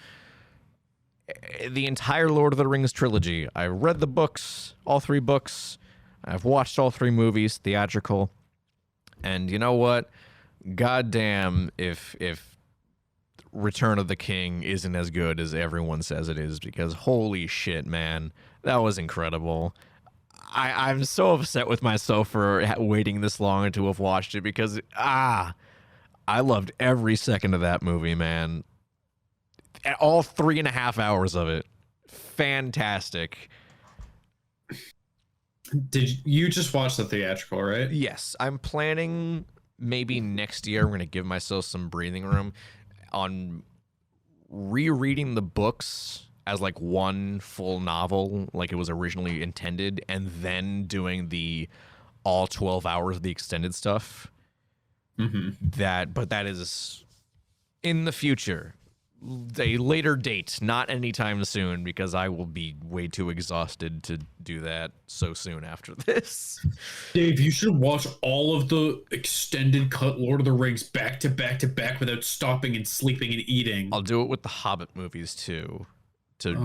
the entire Lord of the Rings trilogy. I read the books, all 3 books. I've watched all 3 movies, theatrical. And you know what? Goddamn, if Return of the King isn't as good as everyone says it is, because holy shit, man, that was incredible. I'm so upset with myself for waiting this long to have watched it, because I loved every second of that movie, man. All 3.5 hours of it. Fantastic. Did you just watch the theatrical, right? Yes, I'm planning maybe next year. I'm going to give myself some breathing room on rereading the books as like one full novel like it was originally intended, and then doing the all 12 hours of the extended stuff. But that is in the future, a later date, not anytime soon, because I will be way too exhausted to do that so soon after this. Dave, you should watch all of the extended cut Lord of the Rings back to back to back without stopping and sleeping and eating. I'll do it with the Hobbit movies too, to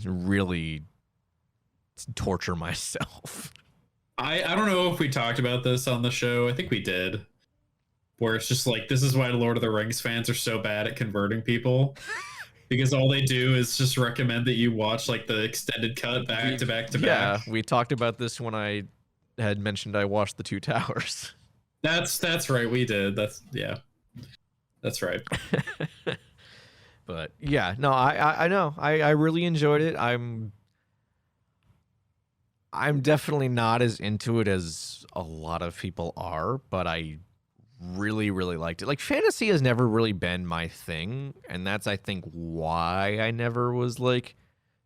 really torture myself. I don't know if we talked about this on the show. I think we did. Where it's just like, this is why Lord of the Rings fans are so bad at converting people. Because all they do is just recommend that you watch like the extended cut back to back to back. Yeah, we talked about this when I had mentioned I watched The Two Towers. That's right, we did. Yeah. That's right. But yeah, no, I know. I really enjoyed it. I'm definitely not as into it as a lot of people are, but I really, really liked it. Like, fantasy has never really been my thing, and that's, I think, why I never was like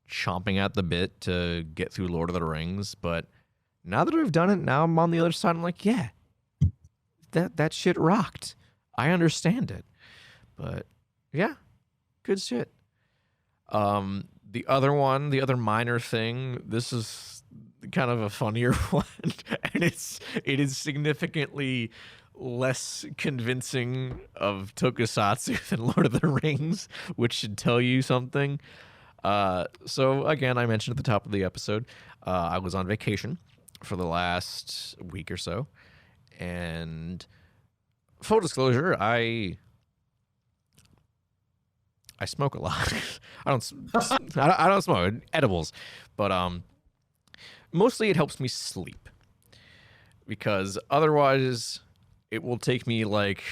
chomping at the bit to get through Lord of the Rings. But now that I've done it, now I'm on the other side. I'm like, yeah, that shit rocked. I understand it. But yeah, good shit. The other one, the other minor thing, this is kind of a funnier one, and it is significantly less convincing of tokusatsu than Lord of the Rings, which should tell you something. So again, I mentioned at the top of the episode, I was on vacation for the last week or so, and full disclosure, I smoke a lot. I don't smoke edibles, but mostly it helps me sleep, because otherwise it will take me like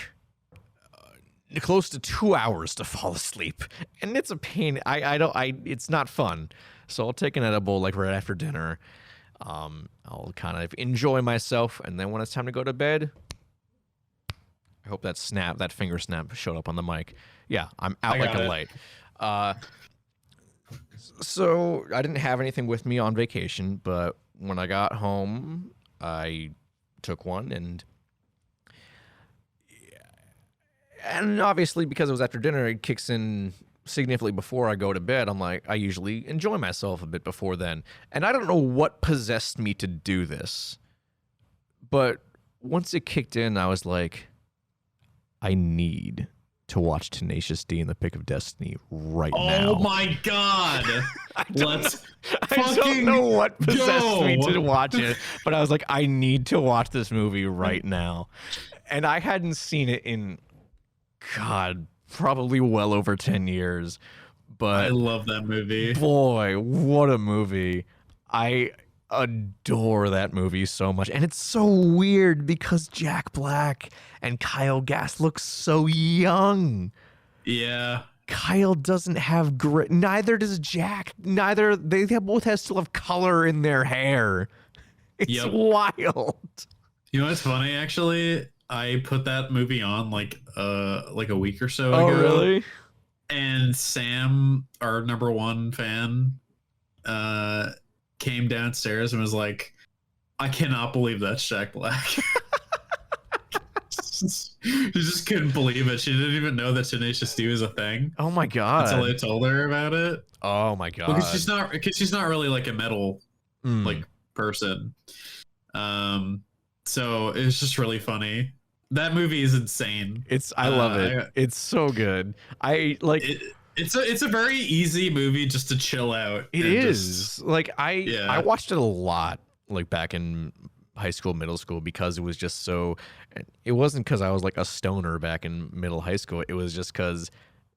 close to 2 hours to fall asleep, and it's a pain. It's not fun. So I'll take an edible like right after dinner. I'll kind of enjoy myself, and then when it's time to go to bed, I hope that finger snap showed up on the mic. Yeah, I'm out like a light. So I didn't have anything with me on vacation, but when I got home, I took one, and obviously because it was after dinner, it kicks in significantly before I go to bed. I'm like, I usually enjoy myself a bit before then, and I don't know what possessed me to do this, but once it kicked in, I was like, I need to watch Tenacious D in the Pick of Destiny right now. Oh my god! I don't know what possessed me to watch it, but I was like, I need to watch this movie right now. And I hadn't seen it in, God, probably well over 10 years. But I love that movie. Boy, what a movie. I adore that movie so much. And it's so weird because Jack Black and Kyle Gass look so young. Yeah. Kyle doesn't have grit. Neither does Jack. They both still have color in their hair. It's wild. You know what's funny? Actually, I put that movie on like a week or so ago. Oh, really? And Sam, our number one fan, came downstairs and was like, I cannot believe that's Jack Black. She just couldn't believe it. She didn't even know that Tenacious D was a thing. Oh my god! Until I told her about it. Oh my god! Because she's not really like a metal like person. So it's just really funny. That movie is insane. I love it. It's so good. I like. It's a very easy movie just to chill out. It is like I watched it a lot like back in high school, middle school, because it was just so. It wasn't because I was like a stoner back in middle high school. It was just because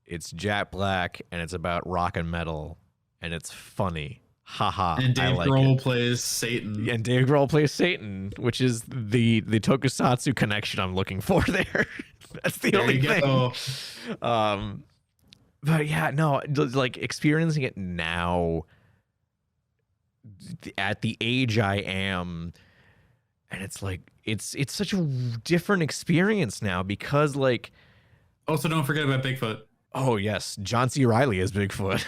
it's Jack Black and it's about rock and metal and it's funny. Haha. And Dave Grohl plays Satan. And Dave Grohl plays Satan, which is the tokusatsu connection I'm looking for there. That's the only thing. But yeah, no, like experiencing it now at the age I am, and it's like it's such a different experience now because like. Also, don't forget about Bigfoot. Oh yes, John C. Reilly is Bigfoot.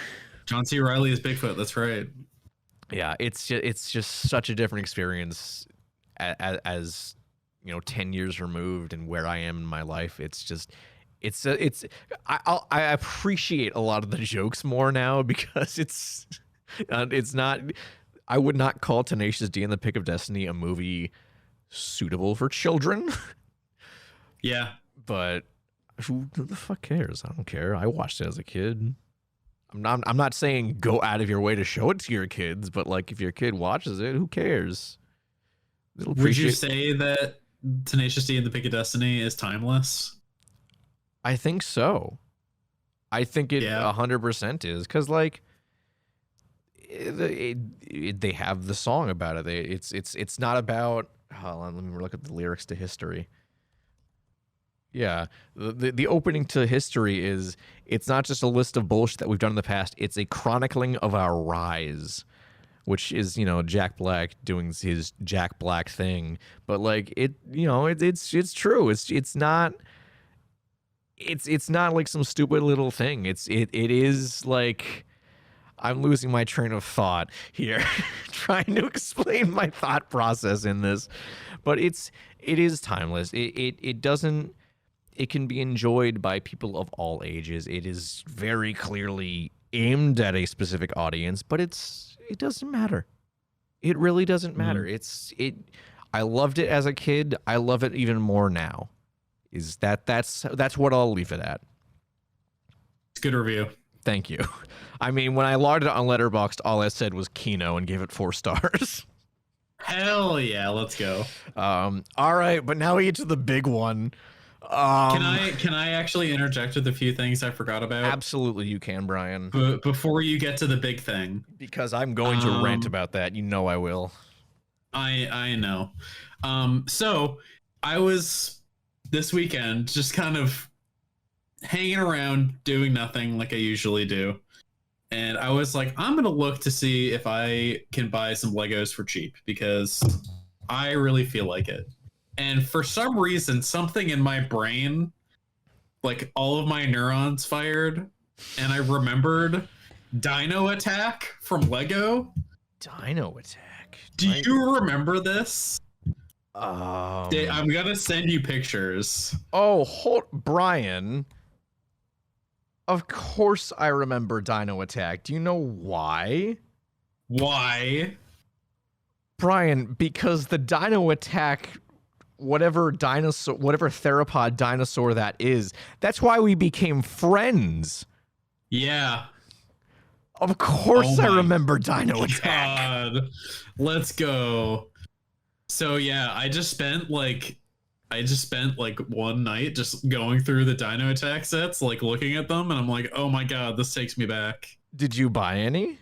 John C. Reilly is Bigfoot. That's right. Yeah, it's just such a different experience as 10 years removed and where I am in my life. I appreciate a lot of the jokes more now because it's not. I would not call Tenacious D and the Pick of Destiny a movie suitable for children. Yeah, but who the fuck cares? I don't care. I watched it as a kid. I'm not saying go out of your way to show it to your kids, but like if your kid watches it, who cares? Would you say that Tenacious D and the Pick of Destiny is timeless? I think so. I think it 100% is because like they have the song about it. It's not about. Hold on, let me look at the lyrics to History. Yeah, the opening to history is, it's not just a list of bullshit that we've done in the past. It's a chronicling of our rise, which is, Jack Black doing his Jack Black thing. But like it's true. It's not like some stupid little thing. It is like, I'm losing my train of thought here, trying to explain my thought process in this, but it is timeless. It can be enjoyed by people of all ages. It is very clearly aimed at a specific audience, but it doesn't matter. It really doesn't matter. I loved it as a kid. I love it even more now. That's what I'll leave it at. It's a good review. Thank you. I mean, when I logged it on Letterboxd, all I said was Kino and gave it 4 stars. Hell yeah, let's go. All right, but now we get to the big one. Can I actually interject with a few things I forgot about? Absolutely, you can, Brian. Before you get to the big thing, because I'm going to rant about that. I will. I know. So I was this weekend just kind of hanging around doing nothing like I usually do, and I was like, I'm gonna look to see if I can buy some Legos for cheap because I really feel like it. And for some reason, something in my brain, like all of my neurons fired, and I remembered Dino Attack from Lego. Dino Attack. Do you remember this? I'm gonna send you pictures. Oh, Brian. Of course I remember Dino Attack. Do you know why? Why? Brian, because the Dino Attack, whatever theropod dinosaur that is, that's why we became friends. Yeah. Of course I remember Dino Attack. God. Let's go. So yeah, I just spent like one night just going through the Dino Attack sets, like looking at them, and I'm like, oh my god, this takes me back. Did you buy any?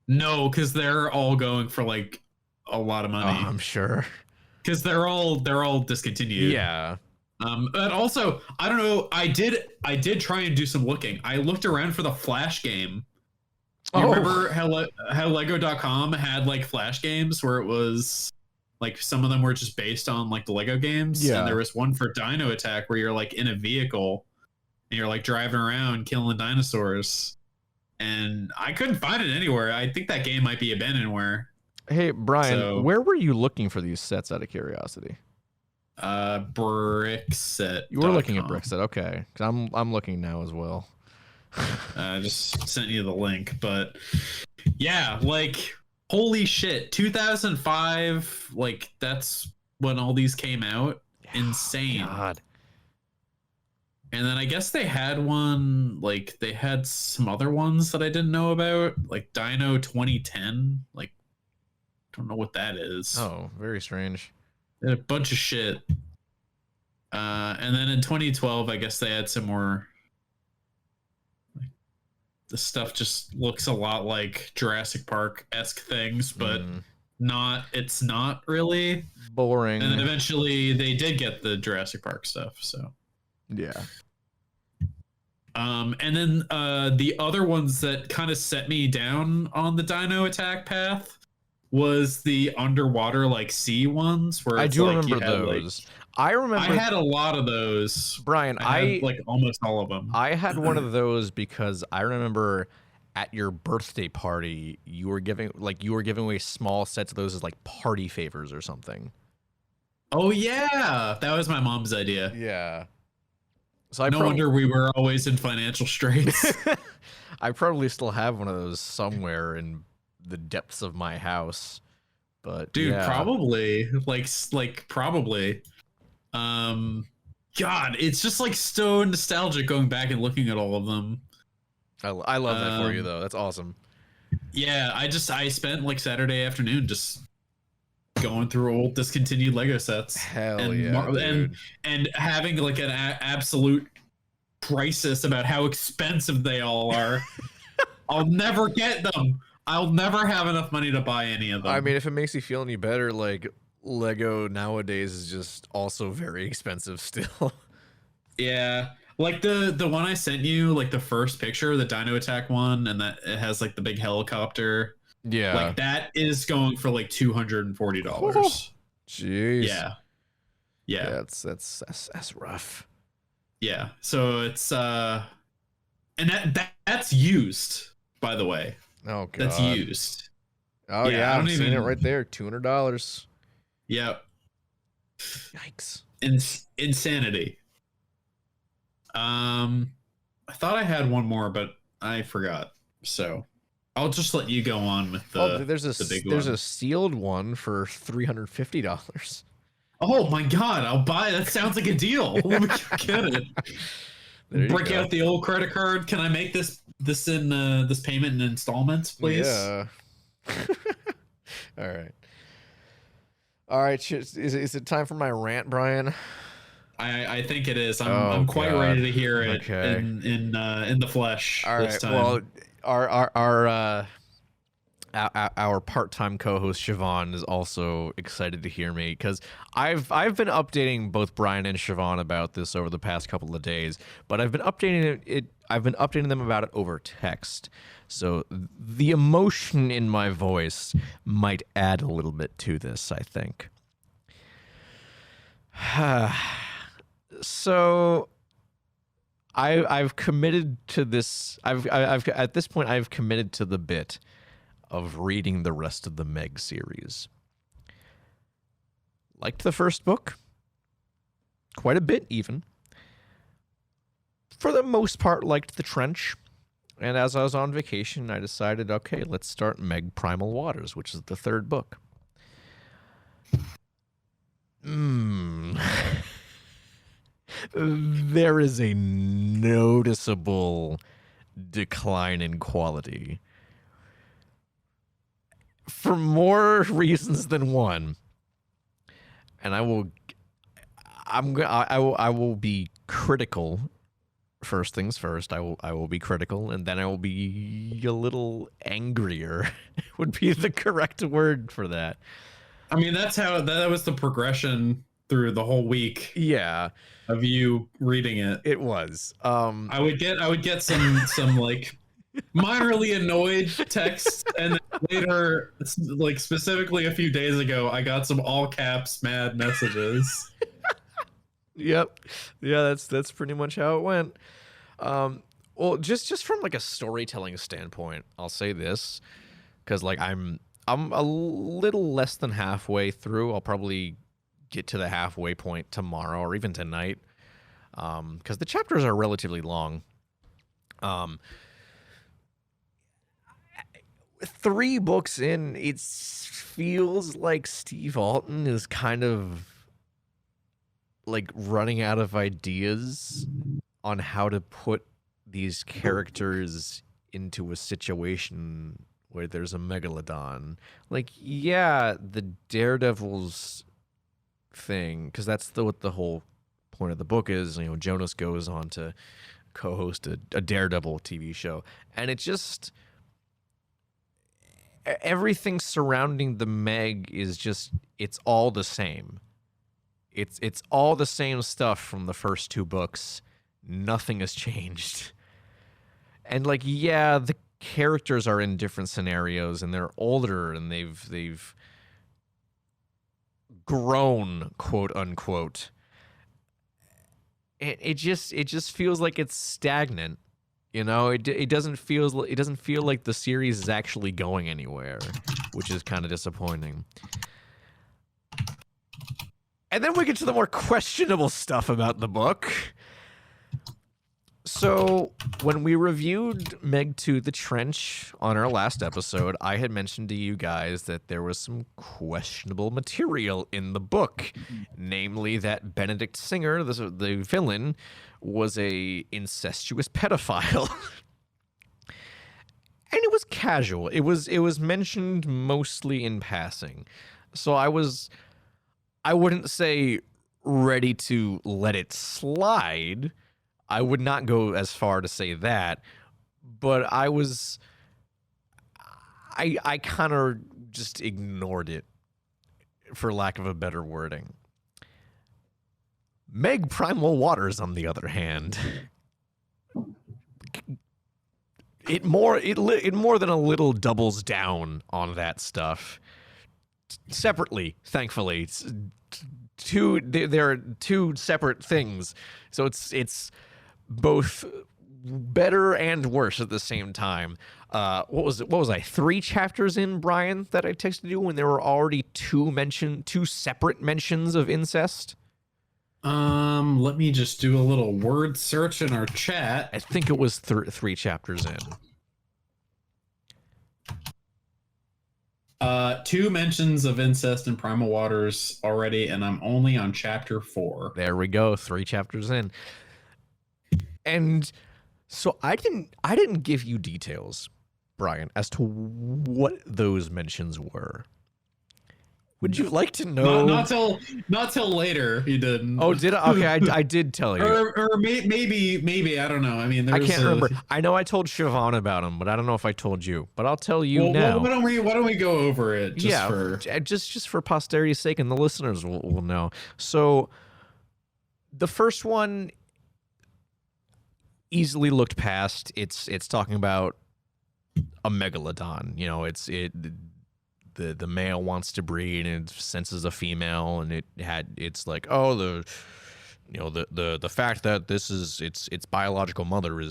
No, because they're all going for like a lot of money. Oh, I'm sure. Because they're all discontinued. Yeah. But also, I don't know. I did try and do some looking. I looked around for the Flash game. You remember how Lego.com had like Flash games where it was like some of them were just based on like the Lego games. Yeah. And there was one for Dino Attack where you're like in a vehicle and you're like driving around killing dinosaurs. And I couldn't find it anywhere. I think that game might be abandonware. Hey, Brian, where were you looking for these sets out of curiosity? Brickset. You were looking at Brickset, okay. Because I'm looking now as well. I just sent you the link, but yeah, like holy shit, 2005, like that's when all these came out. Insane. God. And then I guess they had one, like they had some other ones that I didn't know about, like Dino 2010, like don't know what that is. Oh, very strange. They had a bunch of shit. And then in 2012, I guess they had some more. Like, the stuff just looks a lot like Jurassic Park-esque things, but it's not really. Boring. And then eventually they did get the Jurassic Park stuff, so. Yeah. And then the other ones that kind of set me down on the Dino Attack path was the underwater like sea ones where I do like remember those. Like, I had a lot of those. Brian, I had, like almost all of them. I had one of those because I remember at your birthday party you were giving away small sets of those as like party favors or something. Oh yeah, that was my mom's idea. Yeah. So no wonder we were always in financial straits. I probably still have one of those somewhere in the depths of my house, but dude, yeah. Probably like probably. God, it's just like so nostalgic going back and looking at all of them. I love that for you though. That's awesome. Yeah, I spent like Saturday afternoon just going through old discontinued Lego sets. Hell yeah, dude. And having like an absolute crisis about how expensive they all are. I'll never get them. I'll never have enough money to buy any of them. I mean, if it makes you feel any better, like Lego nowadays is just also very expensive still. Yeah. Like the one I sent you, like the first picture, the Dino Attack one, and that it has like the big helicopter. Yeah. Like that is going for like Oh, $240. jeez. Yeah. Yeah. Yeah, that's rough. Yeah. So it's and that's used, by the way. Oh That's God. used. Oh Yeah, yeah, I I'm don't seeing it even right there. $200. yeah. Yikes. Insanity. I thought I had one more, but I forgot. So I'll just let you go on with Oh, the big there's a one. sealed one for $350. Oh my god, I'll buy. That sounds like a deal. Let me get it. There you Break go. out the old credit card. Can I make this in this payment in installments, please? Yeah. All right. All right. Is it time for my rant, Brian? I think it is. Oh I'm quite ready God. to hear it Okay. in the flesh All this right. Well, time. our part-time co-host Siobhan is also excited to hear me because I've been updating both Brian and Siobhan about this over the past couple of days, but I've been updating them about it over text. So the emotion in my voice might add a little bit to this, I think. So I've committed to this. I've at this point I've committed to the bit of reading the rest of the Meg series. Liked the first book quite a bit, even. For the most part, liked the Trench. And as I was on vacation, I decided, okay, let's start Meg Primal Waters, which is the third book. There is a noticeable decline in quality for more reasons than one. And I will be critical. First things first, I will be critical, and then I will be a little angrier. Would be the correct word for that. I mean, that was the progression through the whole week Yeah, of you reading it. it was. I would get some like minorly annoyed text, and then later, like specifically a few days ago, I got some all caps mad messages. Yep. Yeah, that's pretty much how it went. Well, just from like a storytelling standpoint, I'll say this because like I'm a little less than halfway through. I'll probably get to the halfway point tomorrow or even tonight because the chapters are relatively long. 3 books in, it feels like Steve Alton is kind of like running out of ideas on how to put these characters into a situation where there's a megalodon. Like, yeah, the Daredevils thing, because that's what the whole point of the book is. You know, Jonas goes on to co-host a Daredevil TV show, and it just everything surrounding the Meg is just it's all the same. It's all the same stuff from the first 2 books. Nothing has changed. And like, yeah, the characters are in different scenarios and they're older and they've grown, quote unquote. It just feels like it's stagnant. You know, it doesn't feel like the series is actually going anywhere, which is kind of disappointing. And then we get to the more questionable stuff about the book. So, when we reviewed Meg 2 The Trench on our last episode, I had mentioned to you guys that there was some questionable material in the book. Namely, that Benedict Singer, the villain, was a incestuous pedophile. And it was casual. It was mentioned mostly in passing. So I wouldn't say ready to let it slide. I would not go as far to say that, but I kind of just ignored it, for lack of a better wording. Meg Primal Waters, on the other hand, it more than a little doubles down on that stuff. Separately, thankfully, there are two separate things, so it's both better and worse at the same time. What was I 3 chapters in, Brian, that I texted you when there were already two separate mentions of incest? Let me just do a little word search in our chat. I think it was 3 chapters in. 2 mentions of incest in Primal Waters already, and I'm only on chapter 4. There we go, 3 chapters in. And so I didn't give you details, Brian, as to what those mentions were. Would you like to know? Not till later. You didn't. Oh, did I? Okay, I did tell you. Or maybe I don't know. I mean, I can't remember. I know I told Siobhan about him, but I don't know if I told you. But I'll tell you now. Why don't we go over it? Just for posterity's sake, and the listeners will know. So, the first one easily looked past. It's talking about a megalodon. You know, the male wants to breed and it senses a female, and it's like, oh, the fact that this is its biological mother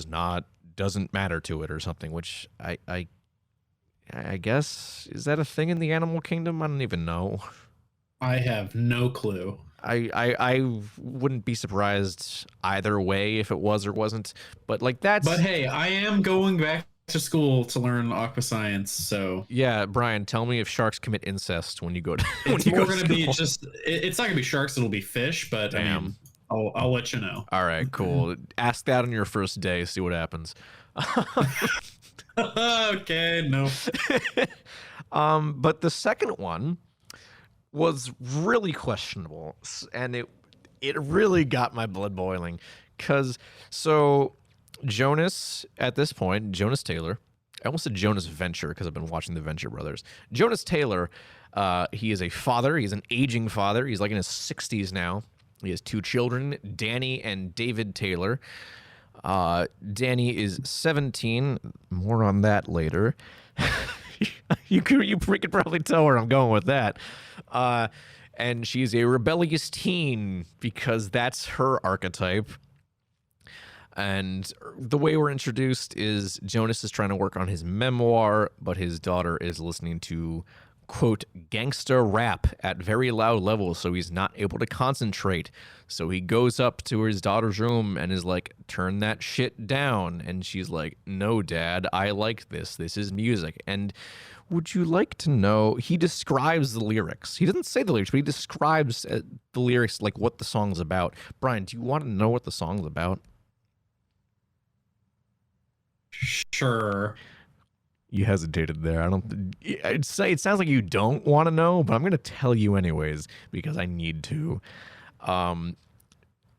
doesn't matter to it or something, which I guess, is that a thing in the animal kingdom? I don't even know. I have no clue. I wouldn't be surprised either way if it was or wasn't, but like that's. But hey, I am going back to school to learn aqua science, so yeah. Brian, tell me if sharks commit incest when you go to. It's more going to be just. It's not going to be sharks. It'll be fish, but damn. I mean, I'll let you know. All right, cool. Ask that on your first day. See what happens. Okay, no. But the second one was really questionable, and it really got my blood boiling, because Jonas, at this point, Jonas Taylor, I almost said Jonas Venture because I've been watching the Venture Brothers. Jonas Taylor, he is a father. He's an aging father. He's like in his 60s now. He has 2 children, Danny and David Taylor. Danny is 17. More on that later. You could probably tell where I'm going with that. And she's a rebellious teen because that's her archetype. And the way we're introduced is Jonas is trying to work on his memoir, but his daughter is listening to, quote, gangsta rap at very loud levels, so he's not able to concentrate. So he goes up to his daughter's room and is like, turn that shit down. And she's like, no, Dad, I like this. This is music. And would you like to know, he describes the lyrics. He doesn't say the lyrics, but he describes the lyrics, like what the song's about. Brian, do you want to know what the song's about? Sure. You hesitated there. It sounds like you don't want to know, but I'm going to tell you anyways because I need to. I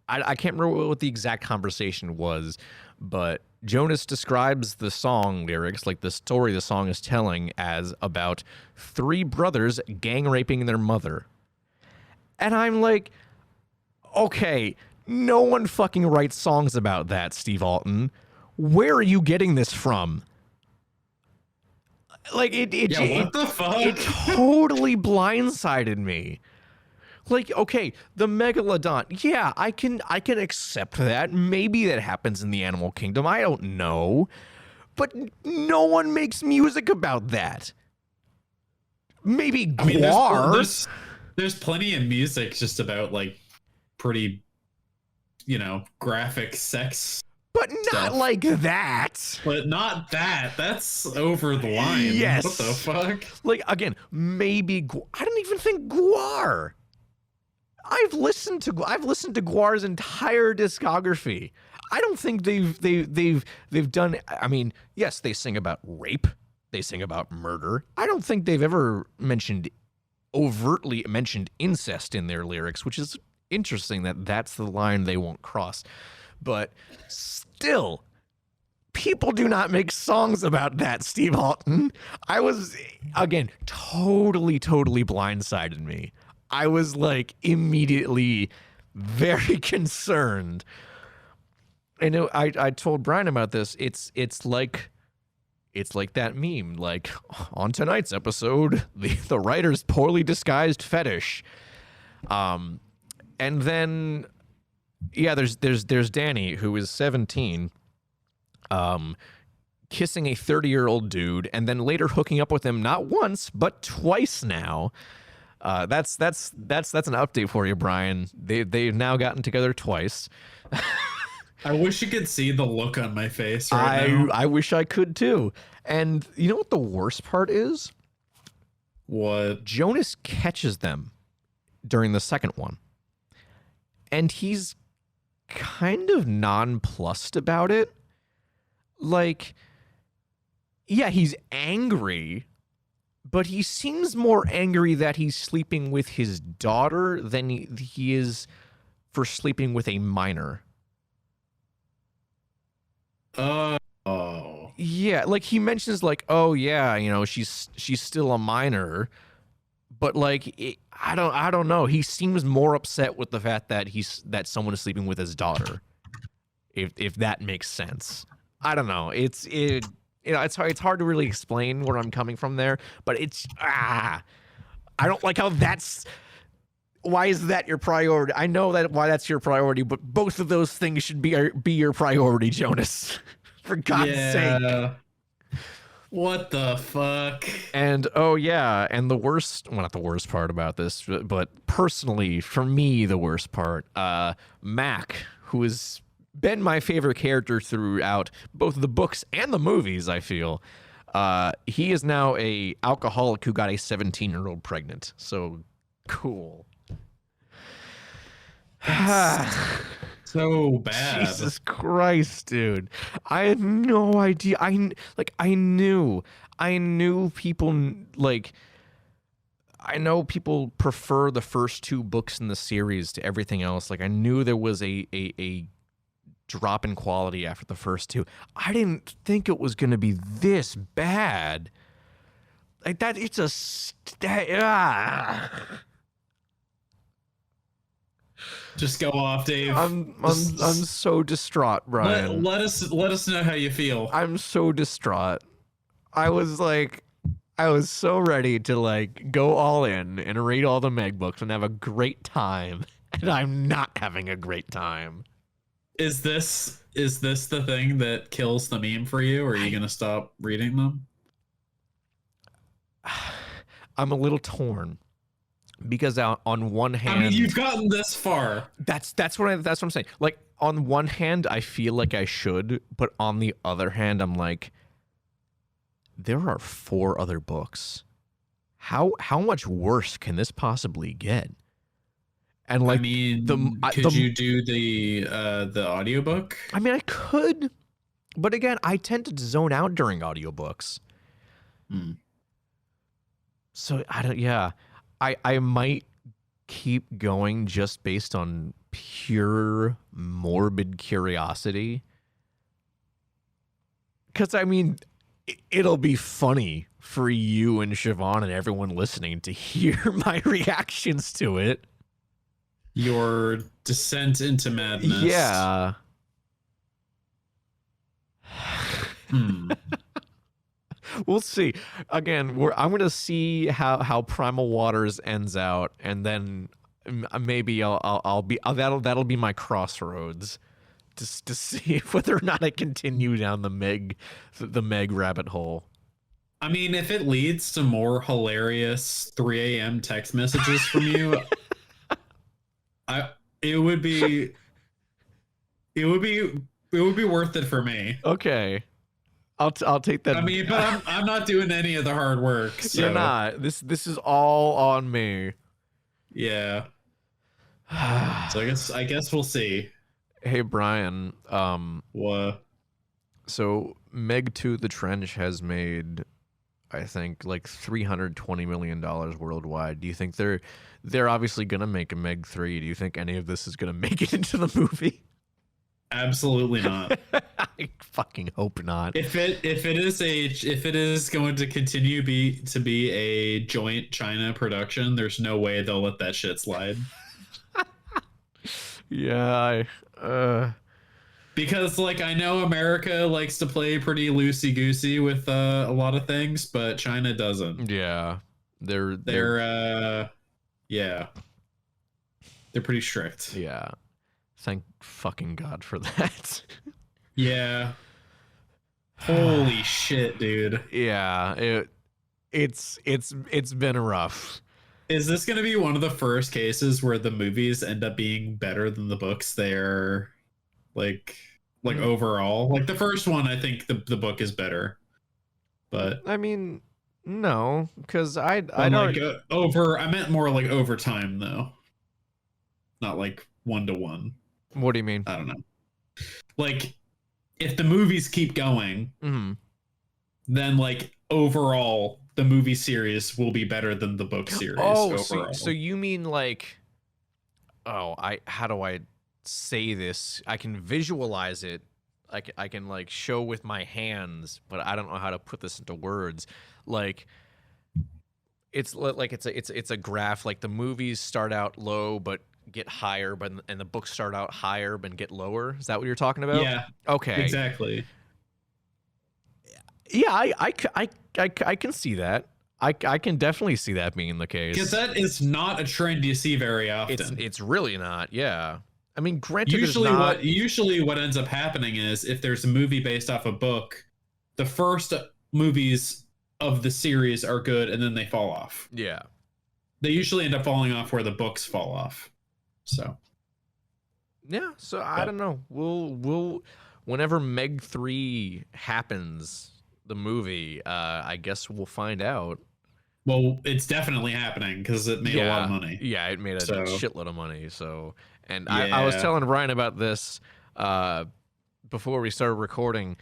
can't remember what the exact conversation was, but Jonas describes the song lyrics, like the story the song is telling, as about 3 brothers gang raping their mother. And I'm like, okay, no one fucking writes songs about that, Steve Alton. Where are you getting this from? Like what the fuck? It totally blindsided me. Like, okay, the megalodon. Yeah, I can accept that. Maybe that happens in the animal kingdom. I don't know. But no one makes music about that. Maybe Guar. I mean, there's plenty of music just about like pretty, graphic sex. But not stuff. like that. But not that. That's over the line. Yes. What the fuck? Like, again, maybe I don't even think Guar. I've listened to Guar's entire discography. I don't think they've done. I mean, yes, they sing about rape. They sing about murder. I don't think they've ever overtly mentioned incest in their lyrics, which is interesting that that's the line they won't cross. But still, people do not make songs about that, Steve Alton. I was, again, totally blindsided me. I was like immediately very concerned. And I told Brian about this. It's like that meme. Like, on tonight's episode, the writer's poorly disguised fetish. And then, yeah, there's Danny, who is 17, kissing a 30-year-old dude, and then later hooking up with him not once but twice now. That's an update for you, Brian. They've now gotten together twice. I wish you could see the look on my face right now. I wish I could too. And you know what the worst part is? What? Jonas catches them during the second one, and he's kind of nonplussed about it. Like, yeah, he's angry, but he seems more angry that he's sleeping with his daughter than he is for sleeping with a minor. Oh. Yeah, like he mentions like, oh yeah, you know, she's still a minor, but like I don't know. He seems more upset with the fact that someone is sleeping with his daughter. If that makes sense. I don't know. It's hard to really explain where I'm coming from there, but I don't like how that's. Why is that your priority? I know why that's your priority, but both of those things should be your priority, Jonas. For God's sake. What the fuck? And oh yeah, and the worst, well, not the worst part about this, but personally for me the worst part, Mac, who has been my favorite character throughout both the books and the movies, I feel. He is now a alcoholic who got a 17-year-old pregnant. So cool. So bad. Jesus Christ, dude. I had no idea. I knew people, like, I know people prefer the first two books in the series to everything else. Like, I knew there was a drop in quality after the first two. I didn't think it was going to be this bad. Like that, it's Just go off, Dave. I'm so distraught, Brian. Let us know how you feel. I'm so distraught. I was so ready to like go all in and read all the Meg books and have a great time, and I'm not having a great time. Is this the thing that kills the meme for you, or are you gonna stop reading them? I'm a little torn. Because on one hand, I mean, you've gotten this far. That's what I'm saying. Like, on one hand, I feel like I should, but on the other hand, I'm like, there are 4 other books. How much worse can this possibly get? And like, I mean, could you do the audiobook? I mean, I could, but again, I tend to zone out during audiobooks. So I might keep going just based on pure morbid curiosity. Because, I mean, it'll be funny for you and Siobhan and everyone listening to hear my reactions to it. Your descent into madness. Yeah. We'll see. Again, I'm gonna see how Primal Waters ends out, and then maybe that'll be my crossroads, just to see whether or not I continue down the Meg rabbit hole. I mean, if it leads to more hilarious 3 a.m. text messages from you, it would be worth it for me. Okay. I'll take that. I mean, but I'm not doing any of the hard work. So. You're not. This is all on me. Yeah. So I guess we'll see. Hey Brian. What? So Meg 2: The Trench has made, I think, like $320 million worldwide. Do you think they're obviously gonna make a Meg 3? Do you think any of this is gonna make it into the movie? Absolutely not. I fucking hope not. If it is going to continue to be a joint China production, there's no way they'll let that shit slide. Yeah, Because like I know America likes to play pretty loosey goosey with a lot of things, but China doesn't. yeah. They're Yeah, they're pretty strict. yeah. Thank fucking God for that. Yeah. Holy shit, dude. Yeah, it's been rough. Is this going to be one of the first cases where the movies end up being better than the books? They're like overall. Like the first one, I think the book is better. But I mean, no, because I like don't. I meant more like over time though. Not like 1-to-1. What do you mean? I don't know. Like if the movies keep going, then like overall the movie series will be better than the book series overall. So you mean like, how do I say this? I can visualize it. I can like show with my hands, but I don't know how to put this into words. Like it's a graph. Like the movies start out low but get higher, and the books start out higher but get lower. Is that what you're talking about? Yeah. Okay. Exactly. Yeah, I can see that. I can definitely see that being the case. Because that is not a trend you see very often. It's really not. Yeah. I mean, granted, usually what ends up happening is if there's a movie based off a book, the first movies of the series are good and then they fall off. Yeah. They usually end up falling off where the books fall off. So. Yeah. So I don't know. We'll whenever Meg 3 happens, the movie, I guess we'll find out. Well, it's definitely happening because it made a lot of money. Yeah, it made a shitload of money. So, and yeah. I was telling Brian about this before we started recording.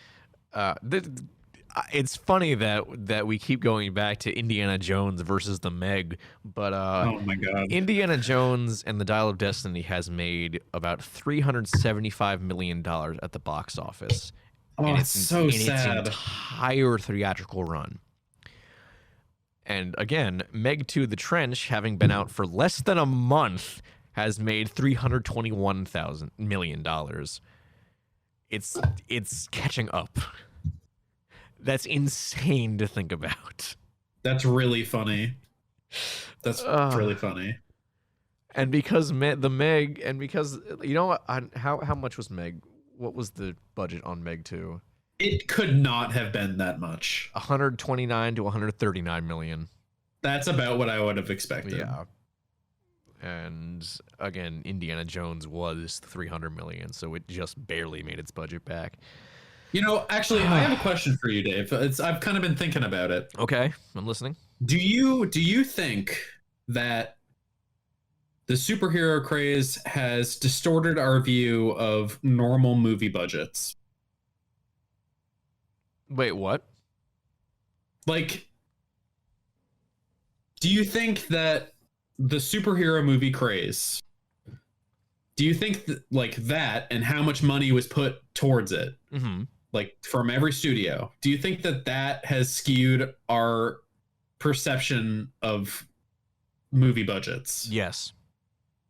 It's funny that we keep going back to Indiana Jones versus the Meg, but oh my God, Indiana Jones and the Dial of Destiny has made about $375 million at the box office. Oh, it's so sad. Its entire theatrical run. And again, Meg 2: The Trench, having been out for less than a month, has made $321 million. It's catching up. That's insane to think about. That's really funny. That's really funny. And because the Meg, and because you know what, how much was Meg? What was the budget on Meg 2? It could not have been that much. 129 to 139 million. That's about what I would have expected. Yeah. And again, Indiana Jones was 300 million, so it just barely made its budget back. You know, actually, I have a question for you, Dave. I've kind of been thinking about it. Okay, I'm listening. Do you think that the superhero craze has distorted our view of normal movie budgets? Wait, what? Like, do you think that the superhero movie craze, do you think like that and how much money was put towards it, like from every studio, do you think that has skewed our perception of movie budgets? Yes.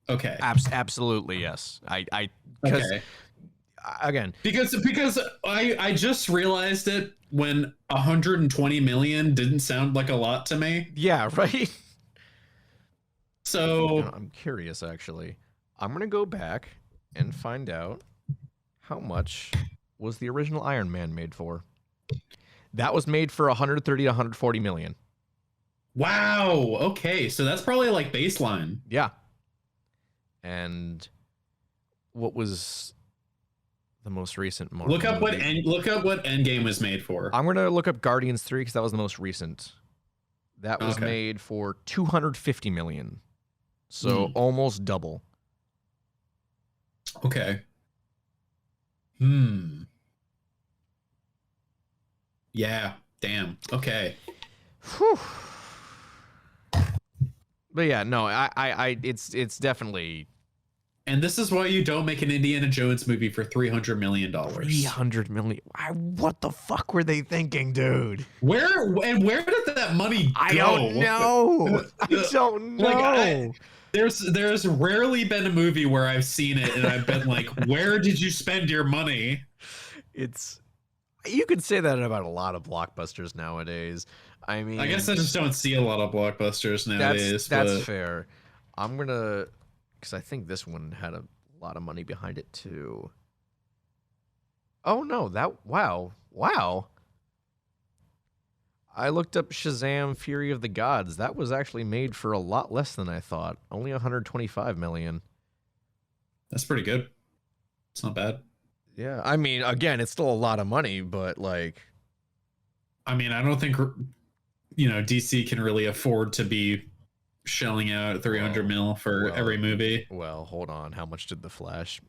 Okay. Absolutely, yes. Okay. Again, because I just realized it when 120 million didn't sound like a lot to me. Yeah, right. So I'm curious, actually. I'm gonna go back and find out how much was the original Iron Man made for. That was made for 130 to 140 million. Wow. Okay, so that's probably like baseline. Yeah. And what was the most recent Marvel Look up what Endgame was made for. I'm gonna look up Guardians 3 because that was the most recent. That was made for 250 million, so almost double. Okay. Yeah. Damn. Okay. Whew. But yeah, no, it's definitely. And this is why you don't make an Indiana Jones movie for $300 million. $300 million. What the fuck were they thinking, dude? Where did that money go? I don't know. I don't know. There's rarely been a movie where I've seen it and I've been like, where did you spend your money? It's you could say that about a lot of blockbusters nowadays. I mean, I guess I just don't see a lot of blockbusters nowadays. that's but fair. I'm gonna, because I think this one had a lot of money behind it too. Oh no, wow. I looked up Shazam: Fury of the Gods. That was actually made for a lot less than I thought. Only 125 million. that's pretty good. It's not bad. Yeah, I mean, again, it's still a lot of money, but like, I mean, I don't think DC can really afford to be shelling out 300 mil for every movie. well, hold on. How much did the Flash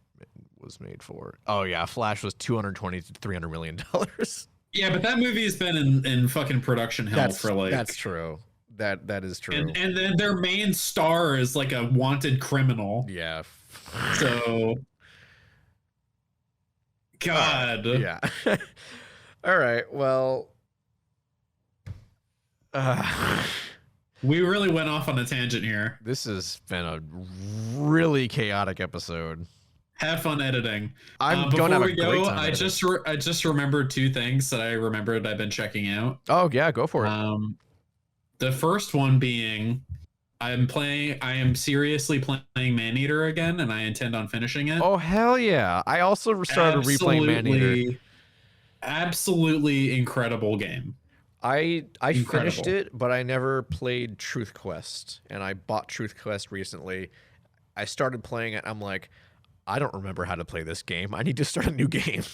was made for? Oh yeah, Flash was 220 to 300 million dollars. Yeah, but that movie has been in fucking production hell for like. That's true. That is true. And then their main star is like a wanted criminal. Yeah. So. God. Yeah. All right. Well. We really went off on a tangent here. This has been a really chaotic episode. Have fun editing. I'm before going to have we a great go, time. I just remembered two things that I remembered I've been checking out. Oh yeah, go for it. The first one being I am seriously playing Maneater again, and I intend on finishing it. Oh hell yeah! I also started replaying Maneater. Absolutely incredible game. I finished it, but I never played Truth Quest, and I bought Truth Quest recently. I started playing it. I'm like, I don't remember how to play this game. I need to start a new game.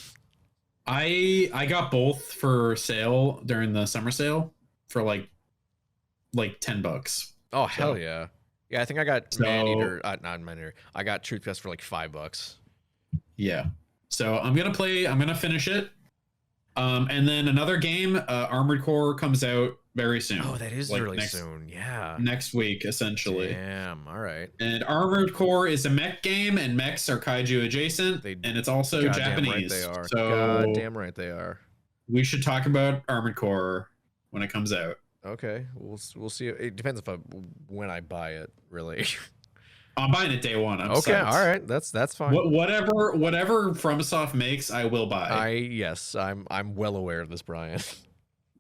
I got both for sale during the summer sale for like $10. Oh hell yeah! Yeah, I think I got Maneater. Not Maneater. I got Truth Quest for like $5. Yeah. So I'm gonna finish it. And then another game, Armored Core, comes out very soon. Oh, that is really soon. Yeah. Next week, essentially. Damn. All right. And Armored Core is a mech game, and mechs are kaiju adjacent, and it's also Japanese. Right they are. So goddamn right they are. We should talk about Armored Core when it comes out. Okay, we'll see. It depends when I buy it, really. I'm buying it day one. I'm okay, psyched. all right, that's fine. Whatever FromSoft makes, I will buy. I'm well aware of this, Brian.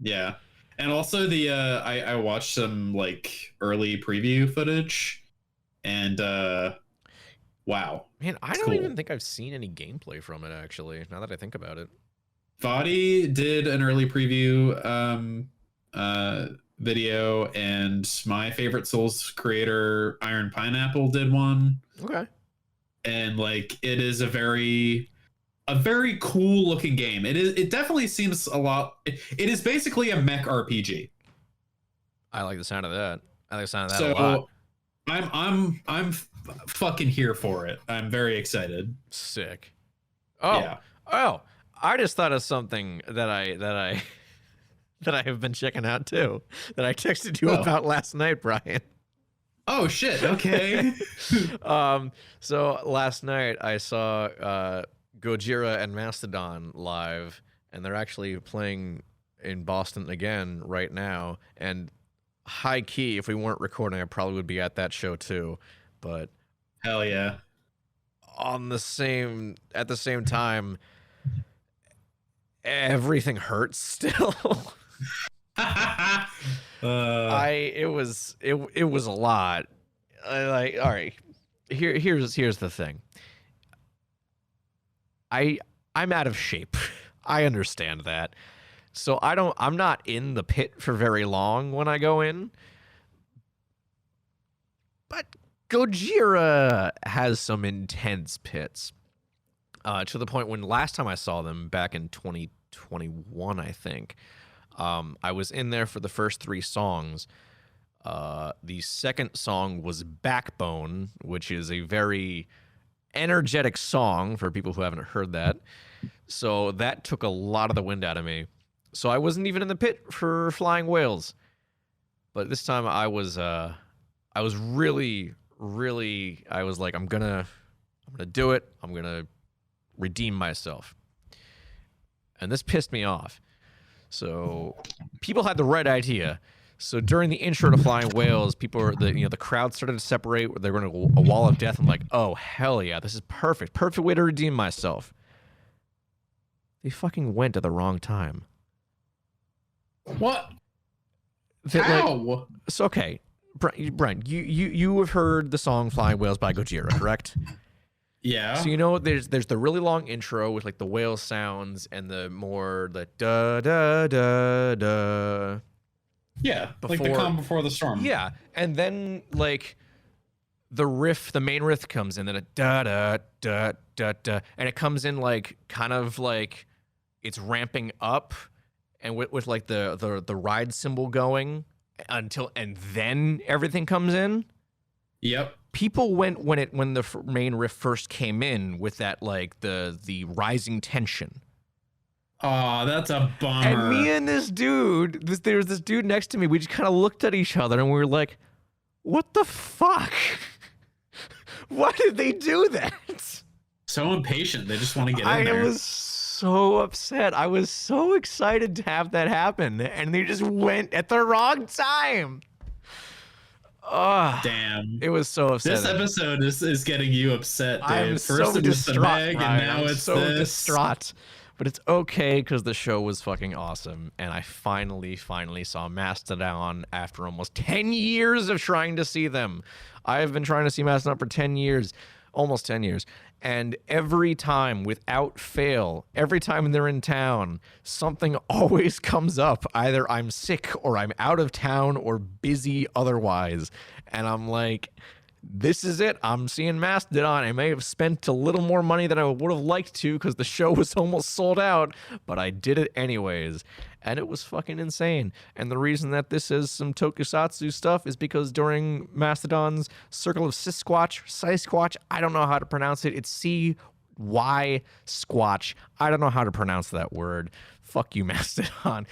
Yeah, and also I watched some like early preview footage, and wow, man, I don't even think I've seen any gameplay from it actually. Now that I think about it, Vadi did an early preview video, and my favorite Souls creator, Iron Pineapple, did one. Okay. And like it is a very cool looking game. It definitely seems a lot. It is basically a mech RPG. I like the sound of that. I like the sound of that a lot. I'm fucking here for it. I'm very excited. Sick. Oh. Yeah. Oh, I just thought of something that I have been checking out too, that I texted you about last night, Brian. Oh shit. Okay. So last night I saw Gojira and Mastodon live, and they're actually playing in Boston again right now. And high key, if we weren't recording, I probably would be at that show too. But hell yeah. At the same time, everything hurts still. It was a lot. All right. Here's the thing. I'm out of shape. I understand that. So I'm not in the pit for very long when I go in. But Gojira has some intense pits. To the point when last time I saw them back in 2021, I think, I was in there for the first 3 songs. The second song was Backbone, which is a very energetic song for people who haven't heard that. So that took a lot of the wind out of me. So I wasn't even in the pit for Flying Whales. But this time I was really, I was like, I'm gonna do it. I'm gonna redeem myself. And this pissed me off. So people had the right idea. So during the intro to Flying Whales, the crowd started to separate. They were in a wall of death. I'm like, oh hell yeah, this is perfect way to redeem myself. They fucking went at the wrong time. What? How? Like, so okay, Brian, you have heard the song "Flying Whales" by Gojira, correct? Yeah. So you know there's the really long intro with like the whale sounds and the da da da da. Yeah, like the calm before the storm. Yeah, and then like the main riff comes in, and a da da da da da, and it comes in like kind of like it's ramping up, and with like the ride cymbal going and then everything comes in. Yep. People went when the main riff first came in with that like the rising tension. Oh, that's a bummer. And me and this dude, there was this dude next to me. We just kind of looked at each other and we were like, "What the fuck? Why did they do that?" So impatient. They just want to get in there. I was so upset. I was so excited to have that happen, and they just went at the wrong time. Oh, damn! It was so upsetting. This episode is getting you upset, Dave. I'm First so it was the Meg, and now I'm it's so this. distraught. But it's okay because the show was fucking awesome, and I finally saw Mastodon after almost 10 years of trying to see them. I have been trying to see Mastodon for 10 years, almost 10 years, and every time, without fail, every time they're in town, something always comes up. Either I'm sick, or I'm out of town, or busy otherwise, and I'm like, this is it. I'm seeing Mastodon. I may have spent a little more money than I would have liked to because the show was almost sold out, but I did it anyways. And it was fucking insane. And the reason that this is some tokusatsu stuff is because during Mastodon's Circle of Sisquatch, I don't know how to pronounce it. It's C-Y Squatch. I don't know how to pronounce that word. Fuck you, Mastodon.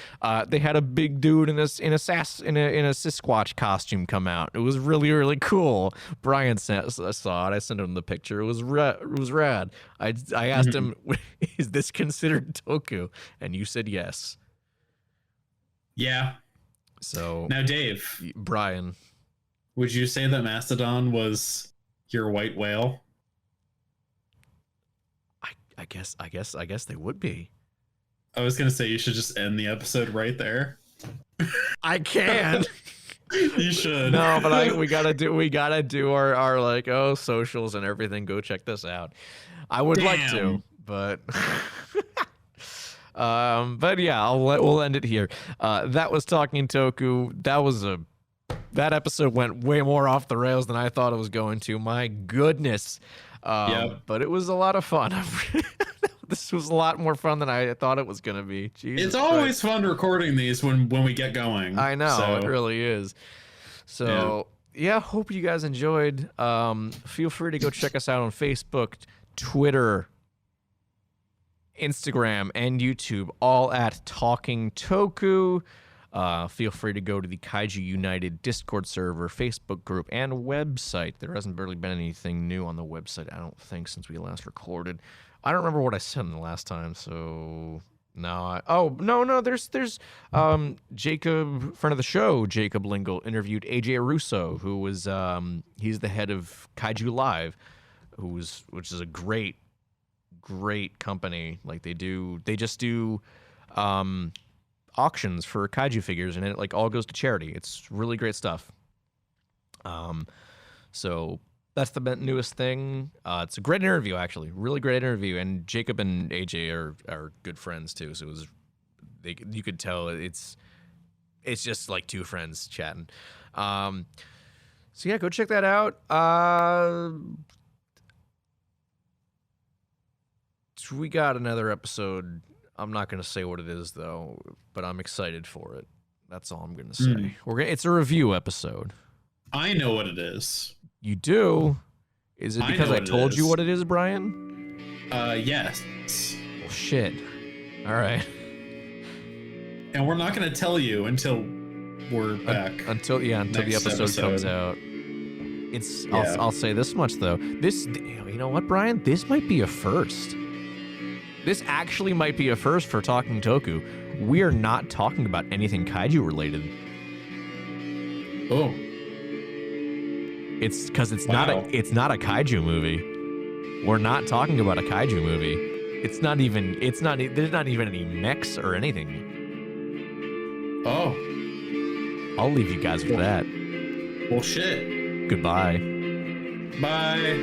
They had a big dude in a Sisquatch costume come out. It was really, really cool. Brian saw it. I sent him the picture. It was rad. I asked him, "Is this considered Toku?" And you said yes. Yeah. So now, Dave, Brian, would you say that Mastodon was your white whale? I guess they would be. I was gonna say you should just end the episode right there. I can. You should. No, but we gotta do our like socials and everything. Go check this out. I would like to, but but yeah, we'll end it here. That was Talking Toku. That episode went way more off the rails than I thought it was going to. My goodness. But it was a lot of fun. This was a lot more fun than I thought it was going to be. Jesus it's always fun recording these when we get going. I know, it really is. So, yeah, hope you guys enjoyed. Feel free to go check us out on Facebook, Twitter, Instagram, and YouTube, all at Talking Toku. Feel free to go to the Kaiju United Discord server, Facebook group, and website. There hasn't really been anything new on the website, I don't think, since we last recorded. I don't remember what I said in the last time, so no. There's Jacob, friend of the show, Jacob Lingle, interviewed AJ Russo, who was he's the head of Kaiju Live, which is a great company. Like they just do auctions for kaiju figures, and it like all goes to charity. It's really great stuff. So that's the newest thing. It's a great interview, actually, really great interview. And Jacob and AJ are good friends too. So you could tell it's just like two friends chatting. So yeah, go check that out. We got another episode. I'm not going to say what it is, though, but I'm excited for it. That's all I'm going to say. It's a review episode. I know what it is. You do? Is it because I told you what it is, Brian? Yes. Well, shit. All right. And we're not going to tell you until we're back. Until the episode comes out. I'll say this much, though. You know what, Brian? This might be a first. This actually might be a first for Talking Toku. We are not talking about anything kaiju related. Oh, It's because it's Wow. not a kaiju movie. We're not talking about a kaiju movie. There's not even any mechs or anything. oh, I'll leave you guys with that. well, shit. Goodbye. Bye.